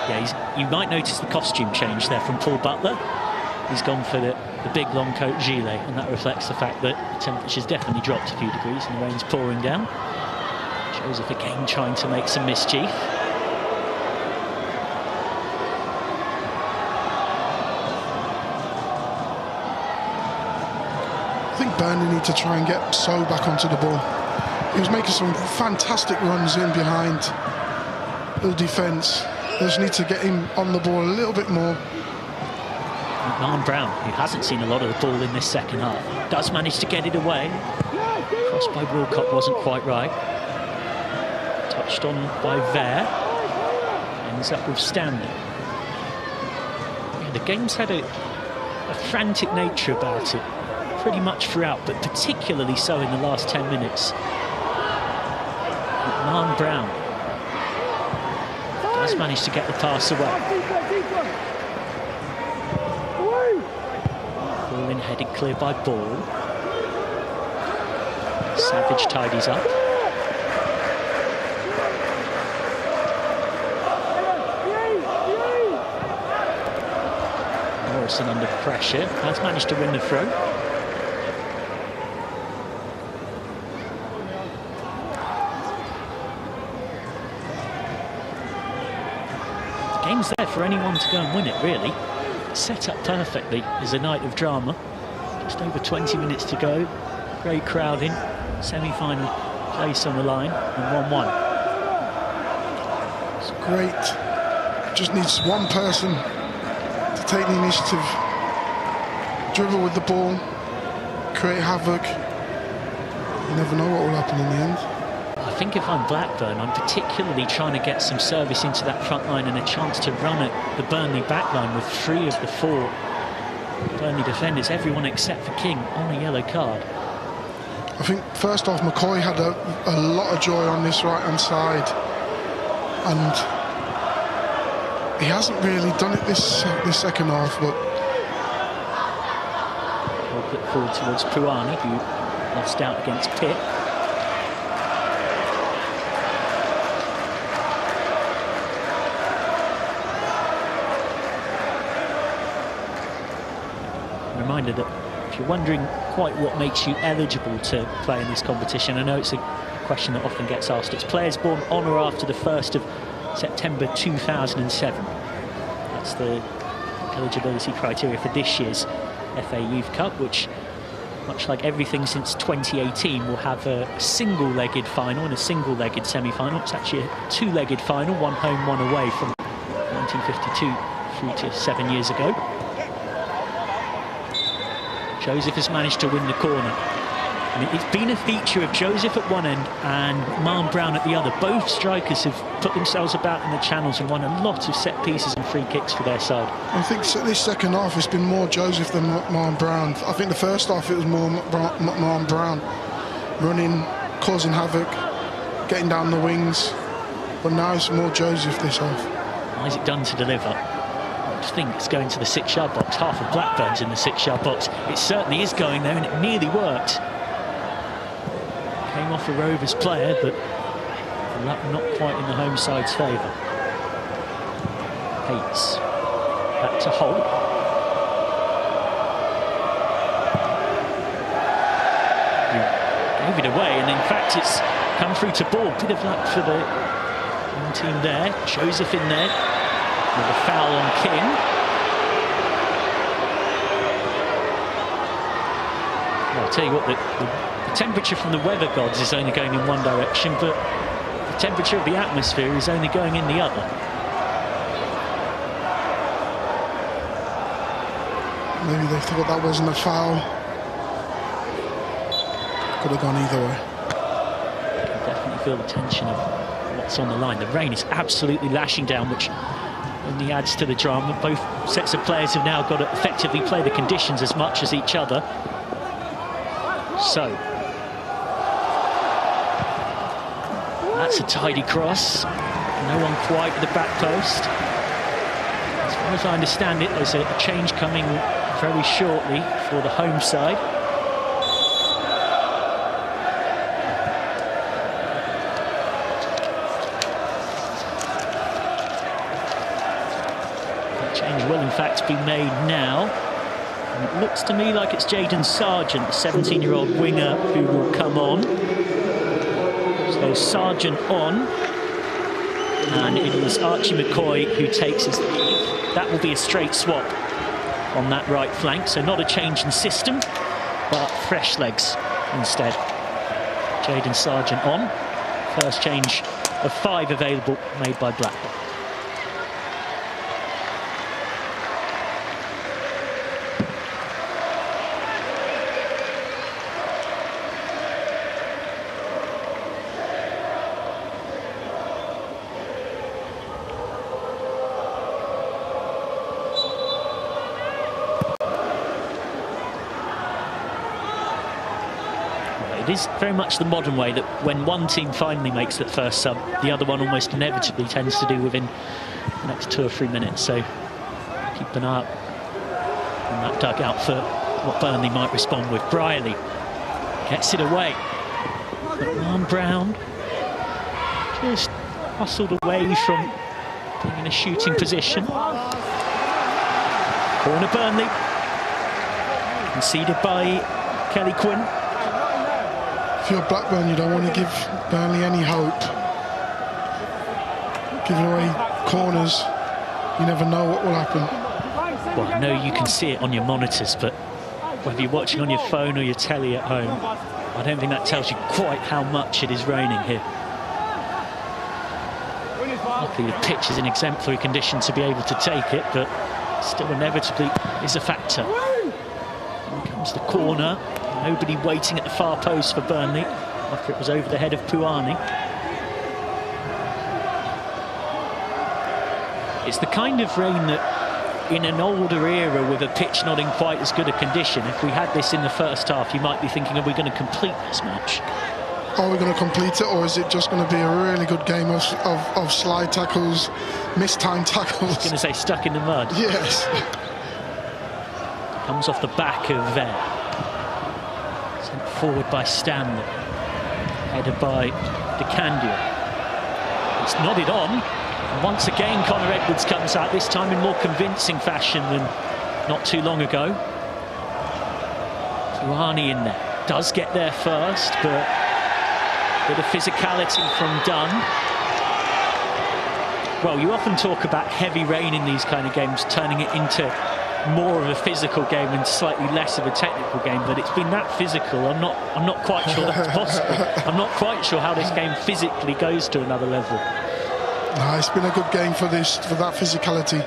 Yeah, you might notice the costume change there from Paul Butler. He's gone for the big long coat gilet, and that reflects the fact that the temperature's definitely dropped a few degrees and the rain's pouring down. Joseph again trying to make some mischief. I think Burnley need to try and get So back onto the ball. He was making some fantastic runs in behind the defence. They just need to get him on the ball a little bit more. Marlon Brown, who hasn't seen a lot of the ball in this second half, does manage to get it away. Crossed by Wilcott wasn't quite right. Touched on by Ver. Ends up with Stanley. Yeah, the game's had a frantic nature about it pretty much throughout, but particularly so in the last 10 minutes. Marlon Brown has managed to get the pass away. Ball in headed clear by Ball. Savage tidies up. Morrison under pressure, has managed to win the throw. Game's there for anyone to go and win it, really. Set up perfectly as a night of drama. Just over 20 minutes to go. Great crowd in. Semi-final place on the line, and 1-1. It's great. Just needs one person to take the initiative, dribble with the ball, create havoc. You never know what will happen in the end. I think if I'm Blackburn, I'm particularly trying to get some service into that front line and a chance to run at the Burnley back line with 3 of the 4 Burnley defenders, everyone except for King, on a yellow card. I think first off, McCoy had a lot of joy on this right-hand side, and he hasn't really done it this second half. But I'll put forward towards Puani, who lost out against Pitt. Reminder that if you're wondering quite what makes you eligible to play in this competition? I know it's a question that often gets asked. It's players born on or after the 1st of September 2007. That's the eligibility criteria for this year's FA Youth Cup, which, much like everything since 2018, will have a single-legged final and a single-legged semi-final. It's actually a two-legged final, one home, one away, from 1952 through to 7 years ago. Joseph has managed to win the corner. And it's been a feature of Joseph at one end and Marlon Brown at the other. Both strikers have put themselves about in the channels and won a lot of set pieces and free kicks for their side. I think this second half has been more Joseph than Marlon Brown. I think the first half it was more Marlon Brown running, causing havoc, getting down the wings. But now it's more Joseph this half. Why is it done to deliver? I think it's going to the 6-yard box. Half of Blackburn's in the 6-yard box. It certainly is going there, and it nearly worked. Came off a Rovers player, but not quite in the home side's favour. Hates. Back to Holt. Gave it away, and in fact it's come through to ball. Bit of luck for the home team there. Joseph in there with a foul on King. Well, I'll tell you what, the temperature from the weather gods is only going in one direction, but the temperature of the atmosphere is only going in the other. Maybe they thought that wasn't a foul. Could have gone either way. You can definitely feel the tension of what's on the line. The rain is absolutely lashing down, which only adds to the drama. Both sets of players have now got to effectively play the conditions as much as each other. So that's a tidy cross. No one quite at the back post. As far as I understand it, there's a change coming very shortly for the home side. That change will in fact be made now. And it looks to me like it's Jayden Sargent, the 17-year-old winger, who will come on. So Sargent on, and it was Archie McCoy who takes his lead. That will be a straight swap on that right flank, so not a change in system, but fresh legs instead. Jayden Sargent on. First change of 5 available made by Blackburn. It is very much the modern way that when one team finally makes that first sub, the other one almost inevitably tends to do within the next 2 or 3 minutes. So keep an eye out on that dugout for what Burnley might respond with. Brierley gets it away, but Marlon Brown just hustled away from being in a shooting position. Corner Burnley, conceded by Kelly Quinn. If you're Blackburn, you don't want to give Burnley any hope. Giving away corners, you never know what will happen. Well, I know you can see it on your monitors, but whether you're watching on your phone or your telly at home, I don't think that tells you quite how much it is raining here. Luckily, the pitch is in exemplary condition to be able to take it, but still inevitably is a factor. Here comes the corner. Nobody waiting at the far post for Burnley after it was over the head of Puani. It's the kind of rain that, in an older era with a pitch not in quite as good a condition, if we had this in the first half, you might be thinking, are we going to complete this match? Are we going to complete it, or is it just going to be a really good game of slide tackles, mistimed tackles? I was going to say stuck in the mud. Yes. Comes off the back of sent forward by Stanley, headed by DeCandia. It's nodded on, and once again Connor Edwards comes out, this time in more convincing fashion than not too long ago. Rouhani in there. Does get there first, but a bit of physicality from Dunn. Well, you often talk about heavy rain in these kind of games, turning it into more of a physical game and slightly less of a technical game, but it's been that physical. I'm not quite sure that's possible. I'm not quite sure how this game physically goes to another level. It's been a good game for that physicality.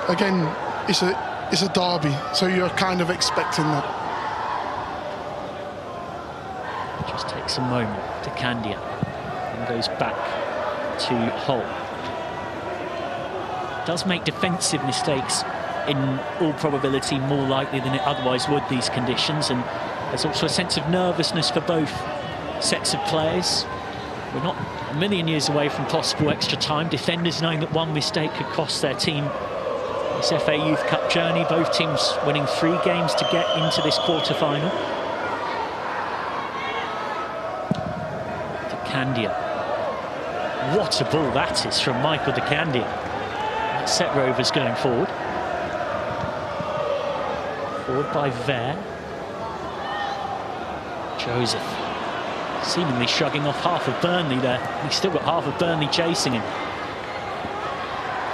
Again, it's a derby, so you're kind of expecting that. Just takes a moment to Candia and goes back to Holt. Does make defensive mistakes in all probability more likely than it otherwise would these conditions, and there's also a sense of nervousness for both sets of players. We're not a million years away from possible extra time. Defenders knowing that one mistake could cost their team this FA Youth Cup journey. Both teams winning 3 games to get into this quarter-final. De Candia. What a ball that is from Michael De Candia. That set Rovers going forward. Forward by Ver. Joseph seemingly shrugging off half of Burnley there. He's still got half of Burnley chasing him.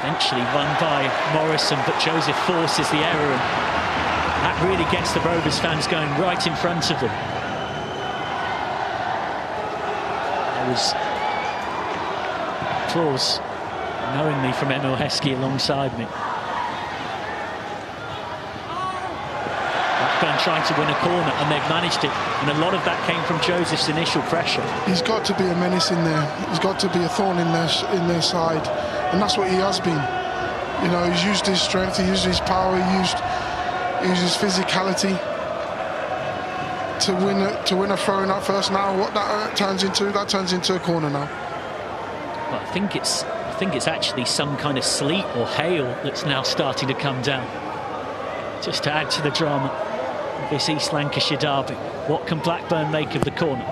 Eventually run by Morrison, but Joseph forces the error, and that really gets the Rovers fans going right in front of them. There was applause knowingly from Emil Heskey alongside me. Blackburn trying to win a corner, and they've managed it, and a lot of that came from Joseph's initial pressure. He's got to be a menace in there. He's got to be a thorn in their side, and that's what he has been. You know, he's used his strength, he used his power, he used his physicality to win a throw in that first. Now what that turns into a corner now. Well, I think it's actually some kind of sleet or hail that's now starting to come down, just to add to the drama of this East Lancashire derby. What can Blackburn make of the corner?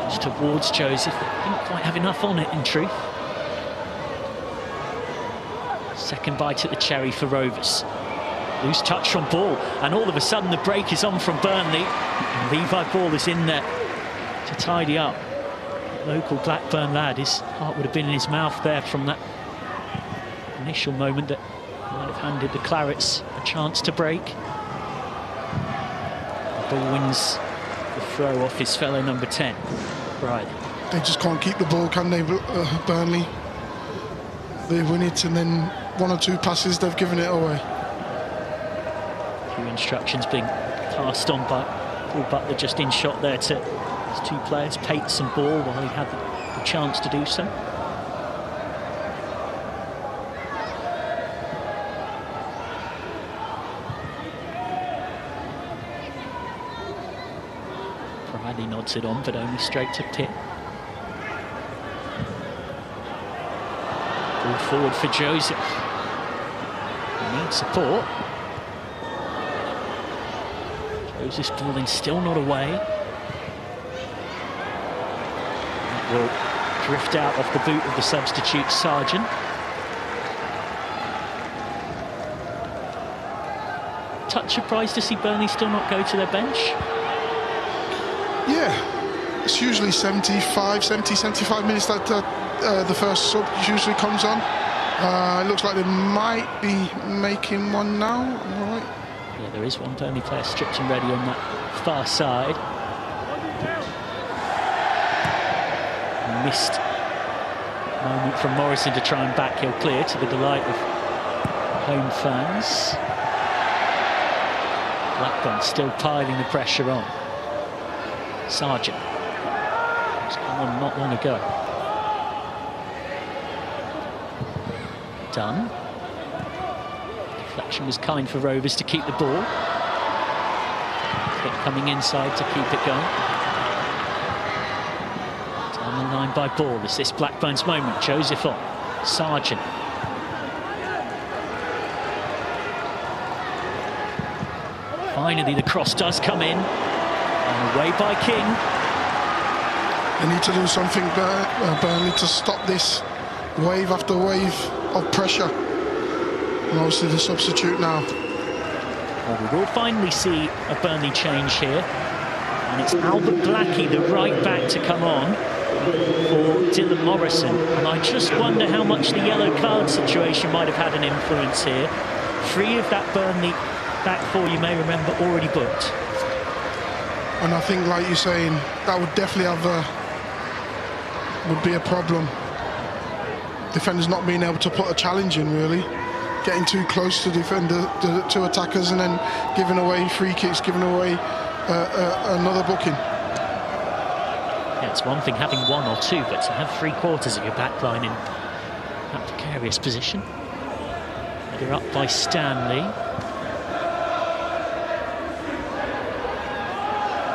Just towards Joseph. Didn't quite have enough on it, in truth. Second bite at the cherry for Rovers. Loose touch from Ball, and all of a sudden the break is on from Burnley, and Levi Ball is in there to tidy up. Local Blackburn lad, his heart would have been in his mouth there from that initial moment that might have handed the Clarets a chance to break. The Ball wins the throw off his fellow number 10, Riley. They just can't keep the ball, can they, Burnley? They win it, and then 1 or 2 passes, they've given it away. A few instructions being passed on by Paul Butler, just in shot there to his 2 players, Pates and Ball, while he had the chance to do so. Bradley nods it on, but only straight to Pitt. Ball forward for Joseph. He needs support. Joseph's ball in, still not away. That will drift out off the boot of the substitute, Sargent. Touch surprised to see Burnley still not go to their bench. Yeah, it's usually 75 minutes that the first sub usually comes on. It looks like they might be making one now. Am I right? Yeah, there is one Burnley player stripped and ready on that far side. Missed moment from Morrison to try and backheel clear, to the delight of home fans. Blackburn still piling the pressure on. Sargent, who's come on not long ago. Done. Deflection was kind for Rovers to keep the ball. Pitt coming inside to keep it going. Down the line by Ball. Is this Blackburn's moment? Joseph on. Sargent. Finally, the cross does come in. And away by King. They need to do something, Burnley, to stop this wave after wave of pressure. And obviously the substitute now. Well, we will finally see a Burnley change here. And it's Albert Blackie, the right back, to come on for Dylan Morrison. And I just wonder how much the yellow card situation might have had an influence here. 3 of that Burnley back 4, you may remember, already booked. And I think, like you're saying, that would definitely would be a problem. Defenders not being able to put a challenge in, really. Getting too close to to attackers and then giving away free kicks, giving away another booking. Yeah, it's one thing having 1 or 2, but to have 3/4 of your back line in that precarious position. They're up by Stanley.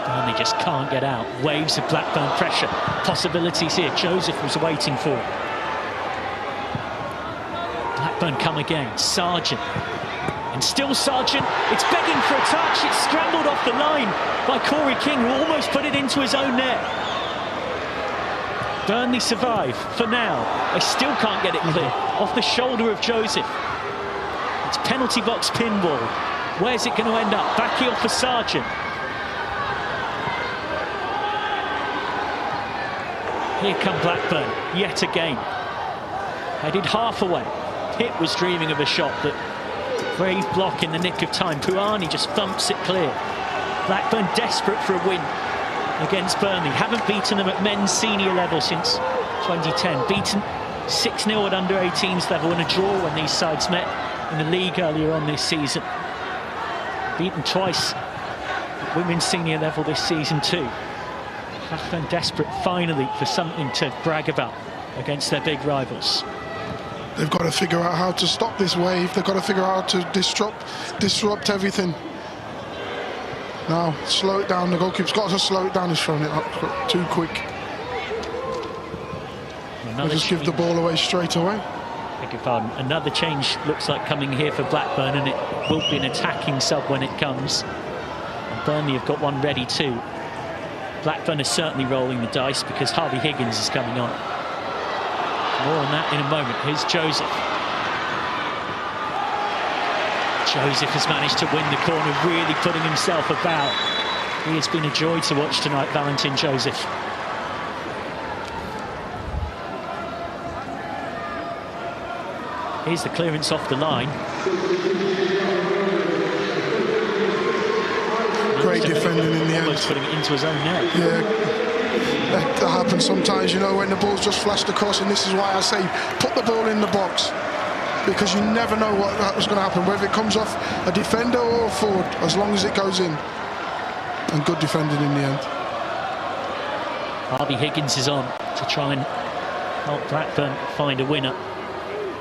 Burnley just can't get out. Waves of Blackburn pressure. Possibilities here. Joseph was waiting for it. Blackburn come again. Sargent. And still Sargent. It's begging for a touch. It's scrambled off the line by Corey King, who almost put it into his own net. Burnley survive for now. They still can't get it clear. Off the shoulder of Joseph. It's penalty box pinball. Where's it going to end up? Back heel for Sargent. Here come Blackburn, yet again. Headed half away. Pitt was dreaming of a shot, but brave block in the nick of time. Puani just thumps it clear. Blackburn desperate for a win against Burnley. Haven't beaten them at men's senior level since 2010. Beaten 6-0 at under-18s level and a draw when these sides met in the league earlier on this season. Beaten twice at women's senior level this season too. Blackburn desperate finally for something to brag about against their big rivals. They've got to figure out how to stop this wave. They've got to figure out how to disrupt everything. Now, slow it down. The goalkeeper's got to slow it down. He's thrown it up too quick. They'll just give the ball away straight away. Beg your pardon. Another change looks like coming here for Blackburn, and it will be an attacking sub when it comes. And Burnley have got one ready too. Blackburn is certainly rolling the dice because Harvey Higgins is coming on. More on that in a moment. Here's Joseph. Joseph has managed to win the corner, really putting himself about. He has been a joy to watch tonight, Valentin Joseph. Here's the clearance off the line. Great defending in the end. Almost putting it into his own net. Yeah, that happens sometimes, you know, when the ball's just flashed across, and this is why I say put the ball in the box, because you never know what was going to happen, whether it comes off a defender or a forward, as long as it goes in. And good defending in the end. Harvey Higgins is on to try and help Blackburn find a winner.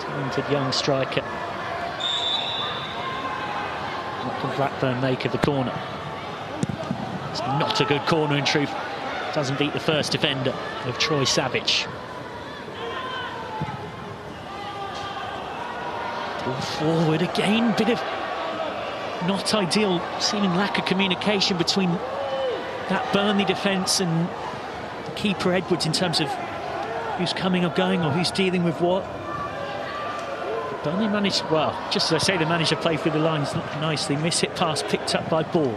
Talented young striker. What can Blackburn make of the corner? It's not a good corner in truth. Doesn't beat the first defender of Troy Savage. Ball forward again, bit of not ideal seeming lack of communication between that Burnley defence and the keeper Edwards in terms of who's coming or going or who's dealing with what. But Burnley managed, well, just as I say, they managed to play through the lines nicely. Miss-hit pass picked up by Ball.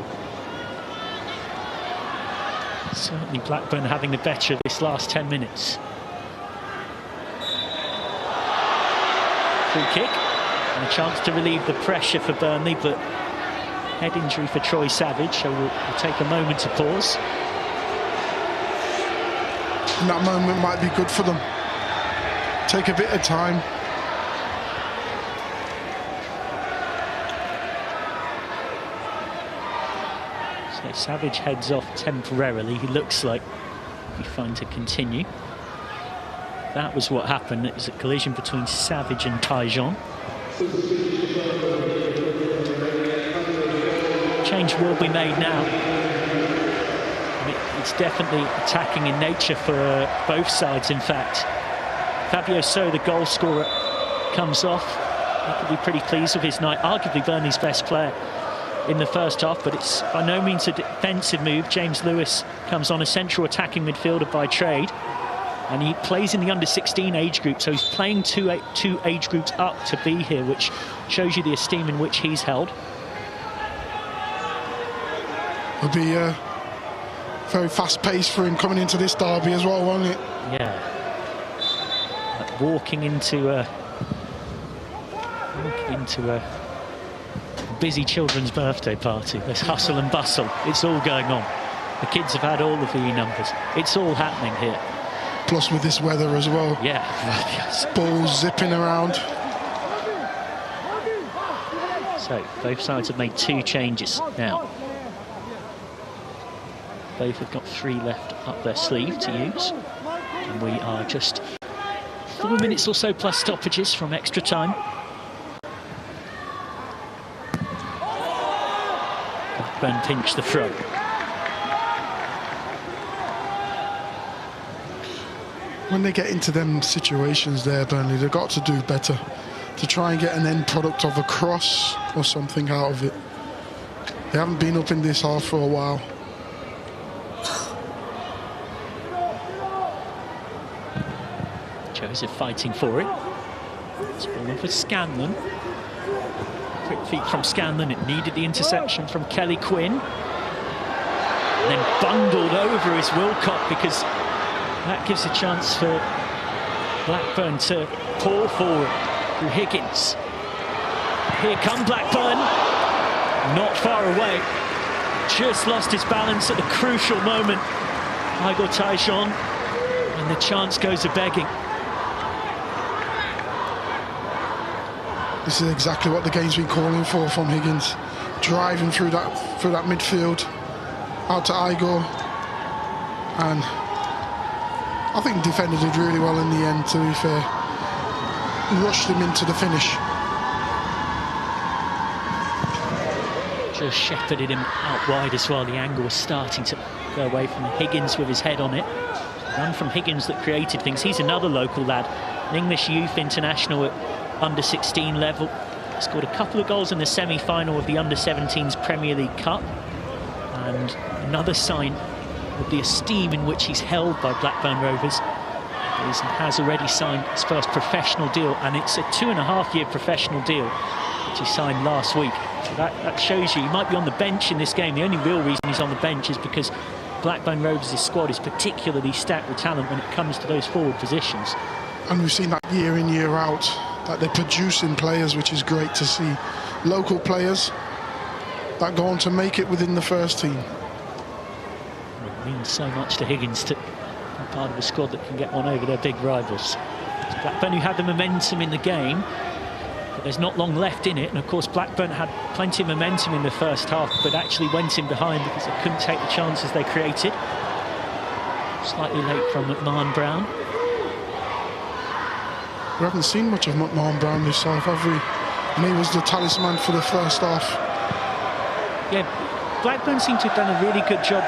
Certainly Blackburn having the better of this last 10 minutes. Free kick and a chance to relieve the pressure for Burnley, but head injury for Troy Savage, so we'll take a moment to pause. And that moment might be good for them. Take a bit of time. Savage heads off temporarily. He looks like he'll be fine to continue. That was what happened. It was a collision between Savage and Tyjon. Change will be made now. It's definitely attacking in nature for both sides, in fact. Fabio So, the goal scorer, comes off. He could be pretty pleased with his night. Arguably Burnley's best player in the first half, but it's by no means a defensive move. James Lewis comes on, a central attacking midfielder by trade, and he plays in the under-16 age group, so he's playing two age groups up to be here, which shows you the esteem in which he's held. It'll be very fast-paced for him coming into this derby as well, won't it? Yeah. Like walking into a busy children's birthday party. There's hustle and bustle. It's all going on. The kids have had all of the numbers. It's all happening here. Plus with this weather as well. Yeah. Balls zipping around. So both sides have made 2 changes now. Both have got 3 left up their sleeve to use. And we are just 4 minutes or so plus stoppages from extra time. Blackburn pinch the throw. When they get into them situations there, Burnley, they've got to do better to try and get an end product of a cross or something out of it. They haven't been up in this half for a while. Joseph fighting for it. It's ball in for Scanlon. Quick feet from Scanlon. It needed the interception from Kelly Quinn. And then bundled over is Wilcott, because that gives a chance for Blackburn to pour forward through Higgins. Here come Blackburn. Not far away. Just lost his balance at the crucial moment. Igor Taijon. And the chance goes a-begging. This is exactly what the game's been calling for from Higgins. Driving through that midfield. Out to Igor. And I think the defender did really well in the end, to be fair. Rushed him into the finish. Just shepherded him out wide as well. The angle was starting to go away from Higgins with his head on it. Run from Higgins that created things. He's another local lad, an English youth international at under-16 level. Scored a couple of goals in the semi-final of the under-17s Premier League Cup. And another sign of the esteem in which he's held by Blackburn Rovers. He has already signed his first professional deal, and it's a 2.5-year professional deal which he signed last week. So that shows you he might be on the bench in this game. The only real reason he's on the bench is because Blackburn Rovers' squad is particularly stacked with talent when it comes to those forward positions. And we've seen that year in, year out, that they're producing players, which is great to see. Local players that go on to make it within the first team. It means so much to Higgins to be part of a squad that can get one over their big rivals. It's Blackburn who had the momentum in the game, but there's not long left in it. And of course Blackburn had plenty of momentum in the first half, but actually went in behind because they couldn't take the chances they created. Slightly late from McMahon Brown. We haven't seen much of McMahon Brown this half, have we? And he was the talisman for the first half. Yeah, Blackburn seem to have done a really good job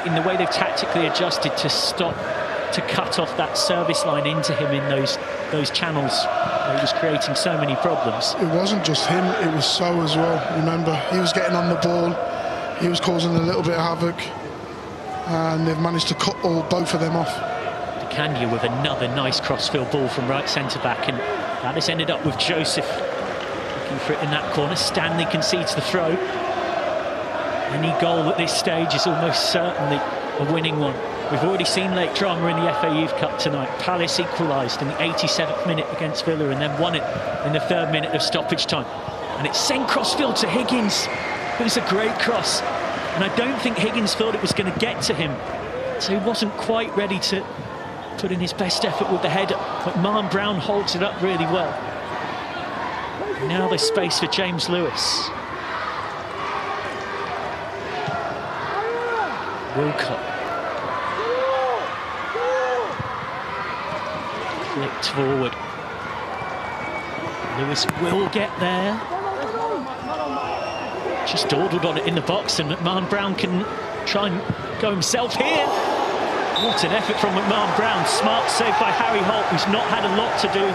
in the way they've tactically adjusted to cut off that service line into him in those channels where he was creating so many problems. It wasn't just him, it was So as well. Remember, he was getting on the ball, he was causing a little bit of havoc, and they've managed to cut both of them off. Candia with another nice crossfield ball from right centre-back, and that has ended up with Joseph looking for it in that corner. Stanley concedes the throw. Any goal at this stage is almost certainly a winning one. We've already seen late drama in the FA Youth Cup tonight. Palace equalised in the 87th minute against Villa and then won it in the 3rd minute of stoppage time. And it's sent crossfield to Higgins. It was a great cross, and I don't think Higgins thought it was going to get to him, so he wasn't quite ready to put in his best effort with the header. But McMahon Brown holds it up really well. Now there's space for James Lewis. Wilcott. Flicked forward. Lewis will get there. Just dawdled on it in the box, and McMahon Brown can try and go himself here. What an effort from McMahon Brown. Smart save by Harry Holt, who's not had a lot to do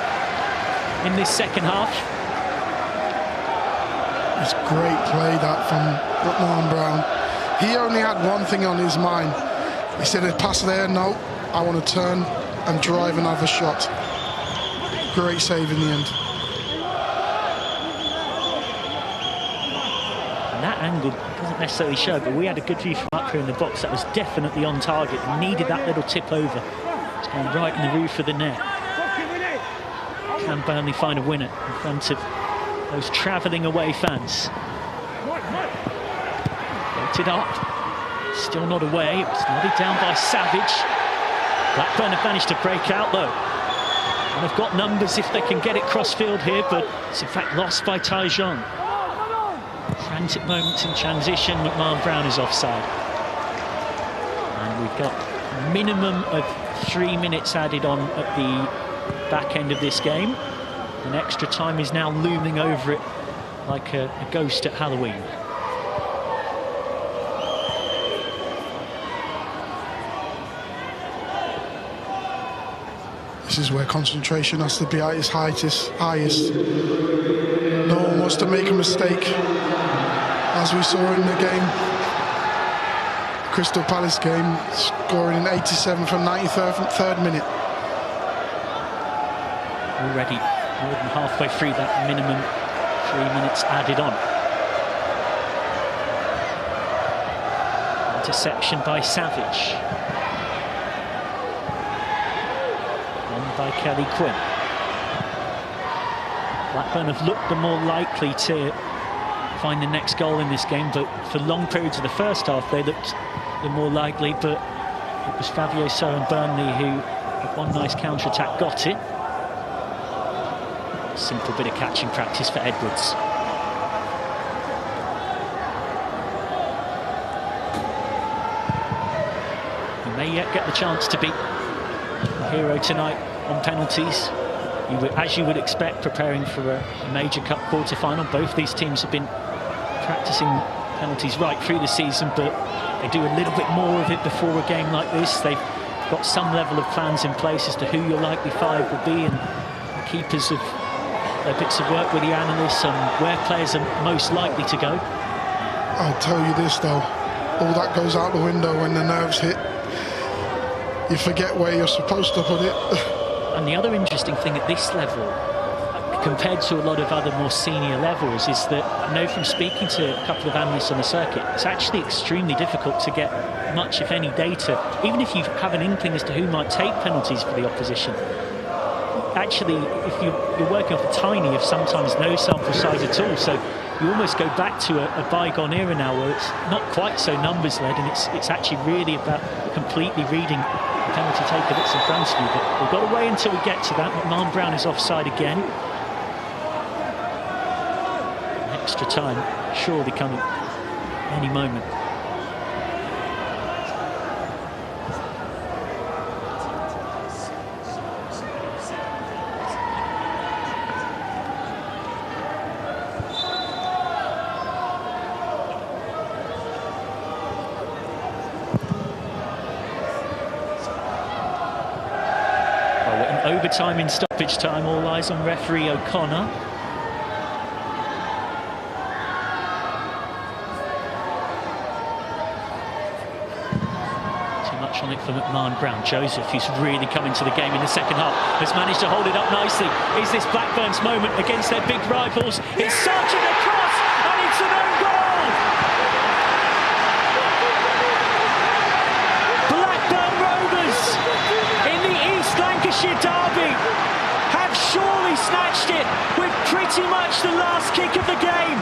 in this second half. It's great play, that, from McMahon Brown. He only had one thing on his mind. He said, a pass there, no, I want to turn and drive and have a shot. Great save in the end. that angle doesn't necessarily show, but we had a good view from up here in the box. That was definitely on target. Needed that little tip over. It's going right in the roof of the net. Can Burnley find a winner in front of those travelling away fans? Floated up. Still not away. It was nodded down by Savage. Blackburn have managed to break out though. And they've got numbers if they can get it cross-field here, but it's in fact lost by Tyjon. Frantic moments in transition. McMahon Brown is offside. And we've got a minimum of 3 minutes added on at the back end of this game. And extra time is now looming over it like a ghost at Halloween. This is where concentration has to be at its highest. No one wants to make a mistake, as we saw in the game, Crystal Palace game, scoring in 87th and 93rd minute. Already more than halfway through that minimum 3 minutes added on. Interception by Savage. By Kelly Quinn. Blackburn have looked the more likely to find the next goal in this game, but for long periods of the first half they looked the more likely, but it was Fabio So and Burnley who, with one nice counter-attack, got it. Simple bit of catching practice for Edwards. He may yet get the chance to beat the hero tonight on penalties. As you would expect, preparing for a major cup quarter-final. Both these teams have been practicing penalties right through the season, but they do a little bit more of it before a game like this. They've got some level of plans in place as to who your likely five will be, and the keepers have their bits of work with the analysts on where players are most likely to go. I'll tell you this though, all that goes out the window when the nerves hit. You forget where you're supposed to put it. And the other interesting thing at this level, compared to a lot of other more senior levels, is that I know from speaking to a couple of analysts on the circuit, it's actually extremely difficult to get much, if any, data, even if you have an inkling as to who might take penalties for the opposition. Actually, if you're working off a tiny, if sometimes no sample size at all, so you almost go back to a bygone era now where it's not quite so numbers-led, and it's actually really about completely reading the penalty taker that's in front of you. But we've got to wait until we get to that. McMahon Brown is offside again. Extra time surely coming any moment. Overtime in stoppage time, all eyes on referee O'Connor. Too much on it for McMahon Brown. Joseph, who's really come into the game in the second half, has managed to hold it up nicely. Is this Blackburn's moment against their big rivals? It's Sargent across, and it's an own goal! Blackburn Rovers in the East Lancashire derby have surely snatched it with pretty much the last kick of the game.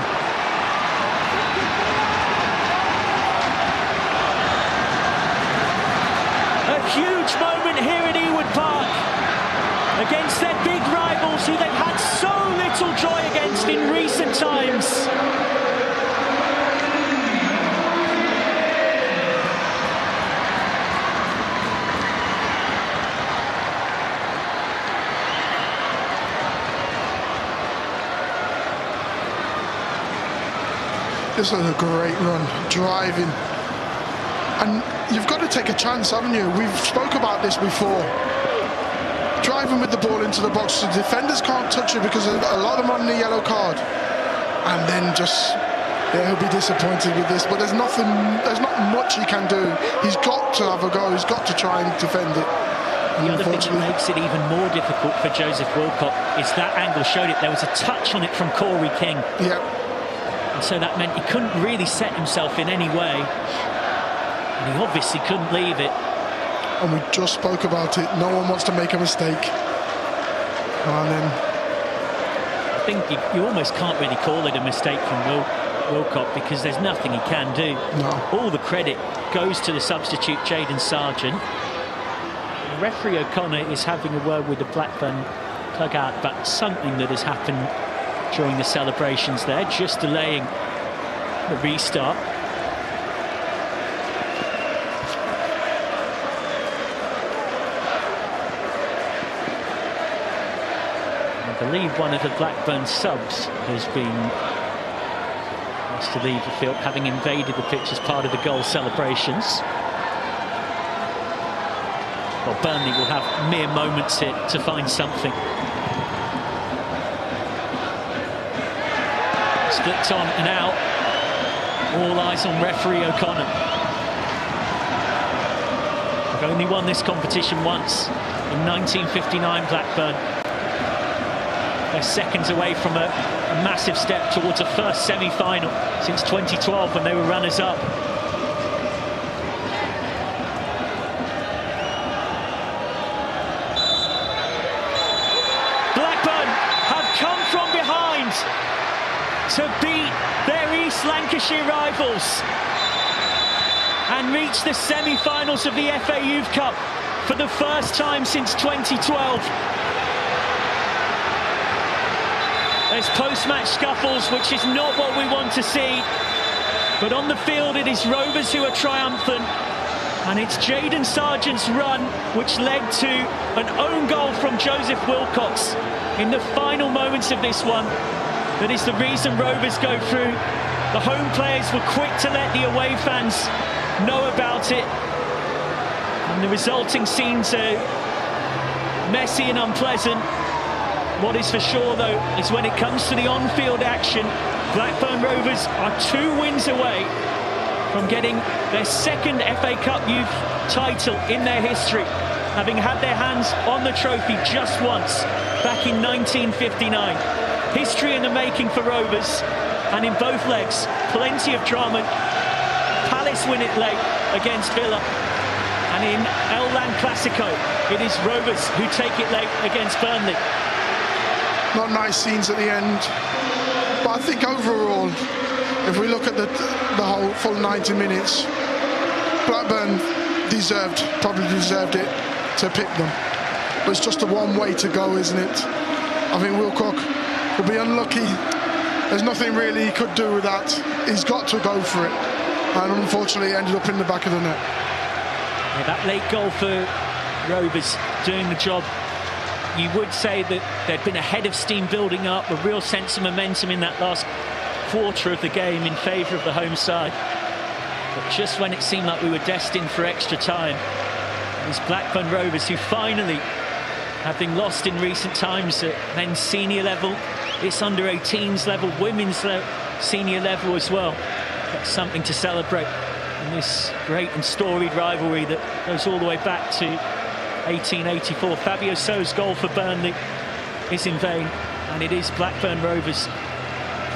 A huge moment here at Ewood Park against their big rivals who they've had so little joy against in recent times. This is a great run, driving. And you've got to take a chance, haven't you? We've spoke about this before. Driving with the ball into the box, the defenders can't touch it because a lot of them are on the yellow card. And then just, yeah, he'll be disappointed with this, but there's not much he can do. He's got to have a go, he's got to try and defend it. The other thing that makes it even more difficult for Joseph Wilcott is that angle showed it. There was a touch on it from Corey King. Yeah. And so that meant he couldn't really set himself in any way. And he obviously couldn't leave it. And we just spoke about it. No one wants to make a mistake. And then I think you almost can't really call it a mistake from Wilcock, because there's nothing he can do. No. All the credit goes to the substitute, Jayden Sargent. Referee O'Connor is having a word with the Blackburn dugout about something that has happened during the celebrations there, just delaying the restart. I believe one of the Blackburn subs has been asked to leave the field, having invaded the pitch as part of the goal celebrations. Well, Burnley will have mere moments here to find something. Flicked on and out. All eyes on referee O'Connor. They've only won this competition once, in 1959, Blackburn. They're seconds away from a massive step towards a first semi-final since 2012, when they were runners-up. Blackburn have come from behind to beat their East Lancashire rivals and reach the semi-finals of the FA Youth Cup for the first time since 2012. There's post-match scuffles, which is not what we want to see. But on the field, it is Rovers who are triumphant. And it's Jayden Sargent's run which led to an own goal from Joseph Wilcox in the final moments of this one. That is the reason Rovers go through. The home players were quick to let the away fans know about it. And the resulting scenes are messy and unpleasant. What is for sure, though, is when it comes to the on-field action, Blackburn Rovers are 2 wins away from getting their second FA Cup youth title in their history, having had their hands on the trophy just once, back in 1959. History in the making for Rovers, and in both legs, plenty of drama. Palace win it late against Villa, and in El Lan Clasico, it is Rovers who take it late against Burnley. not nice scenes at the end. But I think overall, if we look at the whole full 90 minutes, Blackburn probably deserved it to pick them. But it's just a one way to go, isn't it? I think Wilcock will be unlucky. There's nothing really he could do with that. He's got to go for it. And unfortunately, ended up in the back of the net. Yeah, that late goal for Rovers doing the job. You would say that there'd been a head of steam building up, a real sense of momentum in that last quarter of the game in favour of the home side. But just when it seemed like we were destined for extra time, it was Blackburn Rovers who finally, having lost in recent times at men's senior level, it's under-18s level, women's senior level as well, got something to celebrate in this great and storied rivalry that goes all the way back to 1884. Fabio So's goal for Burnley is in vain, and it is Blackburn Rovers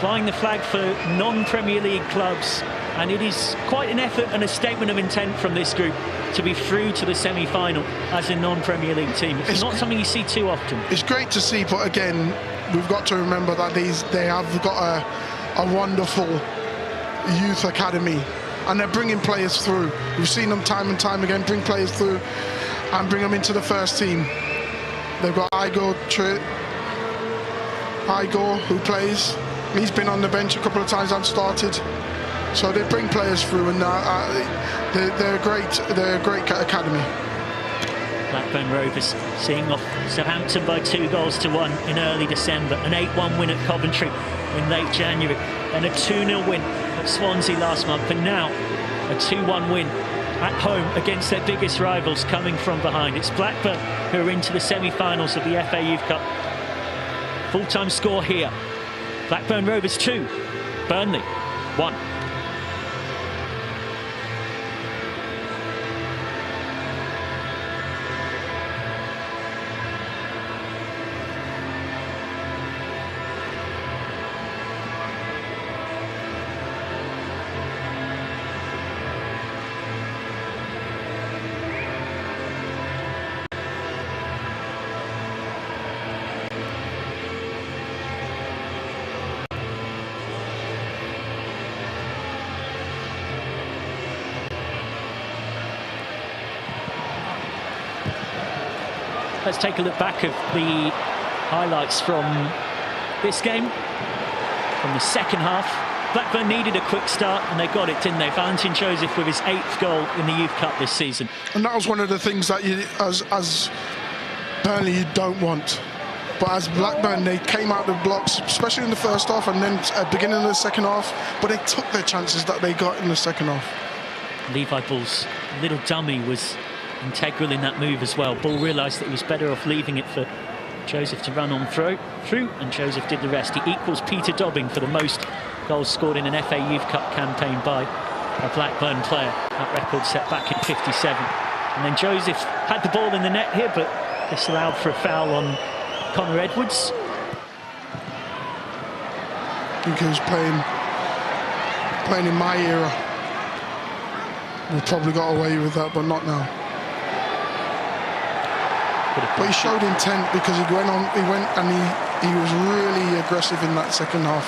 flying the flag for non-Premier League clubs, and it is quite an effort and a statement of intent from this group to be through to the semi-final as a non-Premier League team. It's not something you see too often. It's great to see, but again, we've got to remember that they have got a wonderful youth academy, and they're bringing players through. We've seen them time and time again bring players through and bring them into the first team. They've got Igor who plays. He's been on the bench a couple of times and started. So they bring players through, and they're a great academy. Blackburn Rovers seeing off Southampton by 2-1 in early December, an 8-1 win at Coventry in late January, and a 2-0 win at Swansea last month, and now a 2-1 win at home against their biggest rivals coming from behind. It's Blackburn who are into the semi-finals of the FA Youth Cup. Full-time score here: Blackburn Rovers 2, Burnley 1. let's take a look back at the highlights from this game, from the second half. Blackburn needed a quick start and they got it, didn't they? Valentin Joseph with his 8th goal in the Youth Cup this season. And that was one of the things that you, as Burnley, you don't want. But as Blackburn, they came out of the blocks, especially in the first half and then at the beginning of the second half, but they took their chances that they got in the second half. Levi Bull's little dummy was integral in that move as well. Bull realised that he was better off leaving it for Joseph to run on through, and Joseph did the rest. He equals Peter Dobbing for the most goals scored in an FA Youth Cup campaign by a Blackburn player. That record set back in '57. And then Joseph had the ball in the net here, but this allowed for a foul on Connor Edwards. I think he was playing in my era. We probably got away with that, but not now. But he showed intent because he went and he was really aggressive in that second half.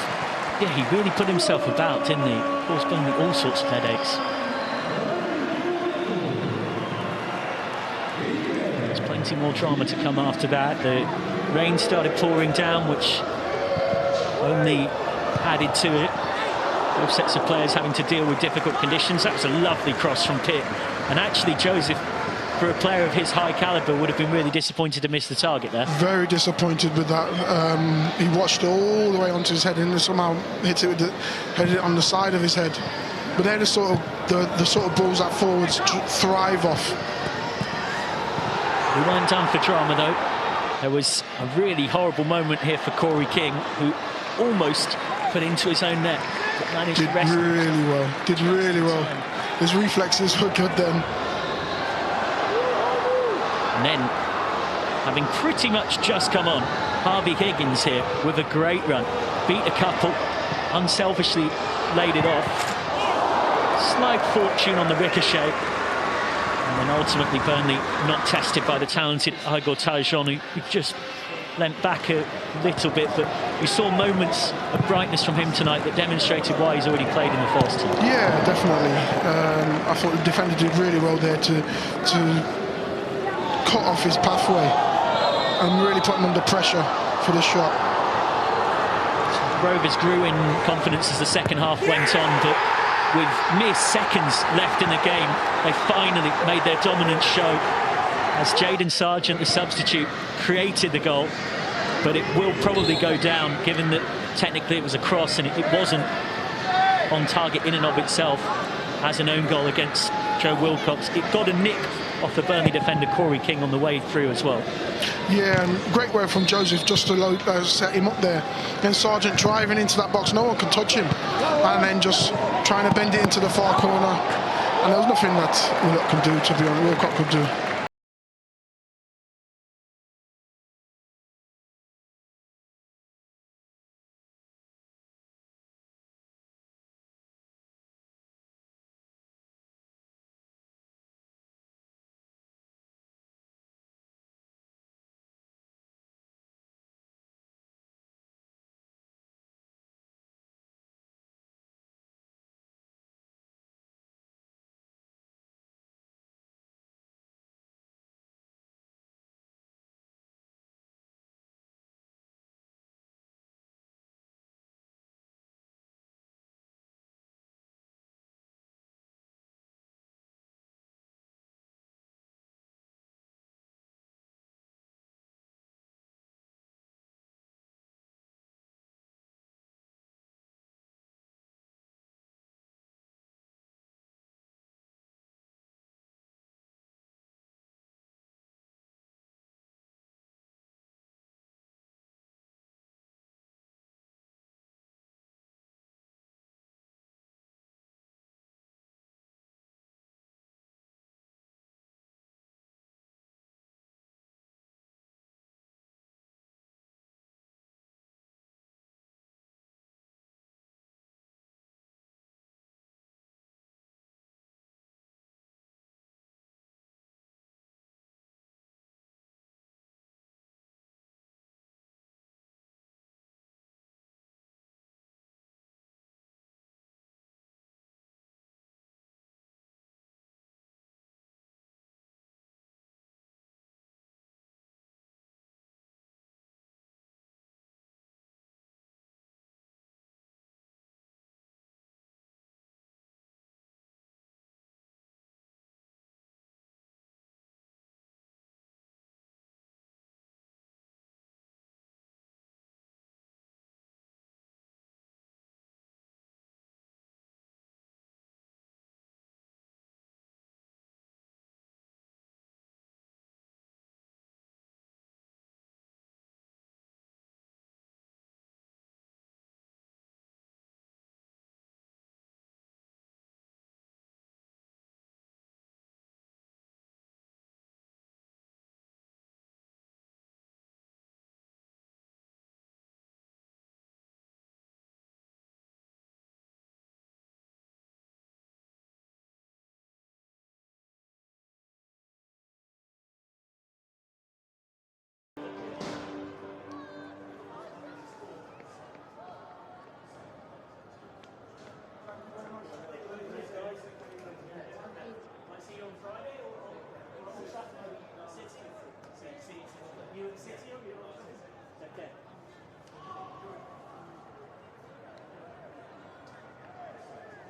Yeah, he really put himself about, didn't he? Caused Burnley all sorts of headaches. There's plenty more drama to come after that. The rain started pouring down, which only added to it. Both sets of players having to deal with difficult conditions. That was a lovely cross from Pitt. And actually, Joseph, for a player of his high calibre, would have been really disappointed to miss the target there. Very disappointed with that. He watched it all the way onto his head and somehow hit it on the side of his head. But they're the sort of balls that forwards thrive off. We weren't done for drama though. There was a really horrible moment here for Corey King, who almost put into his own net. But managed to rest. Did really well. His reflexes were good then. And then, having pretty much just come on, Harvey Higgins here with a great run. Beat a couple, unselfishly laid it off. Slight fortune on the ricochet. And then ultimately Burnley not tested by the talented Igor Tajon, who just leant back a little bit, but we saw moments of brightness from him tonight that demonstrated why he's already played in the first team. Yeah, definitely. I thought the defender did really well there to cut off his pathway and really put him under pressure for the shot. Rovers grew in confidence as the second half went on, but with mere seconds left in the game, they finally made their dominant show as Jayden Sargent, the substitute, created the goal. But it will probably go down, given that technically it was a cross and it wasn't on target in and of itself as an own goal against Joe Wilcox. It got a nick off the Burnley defender Corey King on the way through as well. Yeah, and great work from Joseph just to set him up there. Then Sargent driving into that box, no one could touch him, and then just trying to bend it into the far corner. And there was nothing that Wilcox could do, to be honest. Wilcox could do.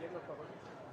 Headlock, Papa.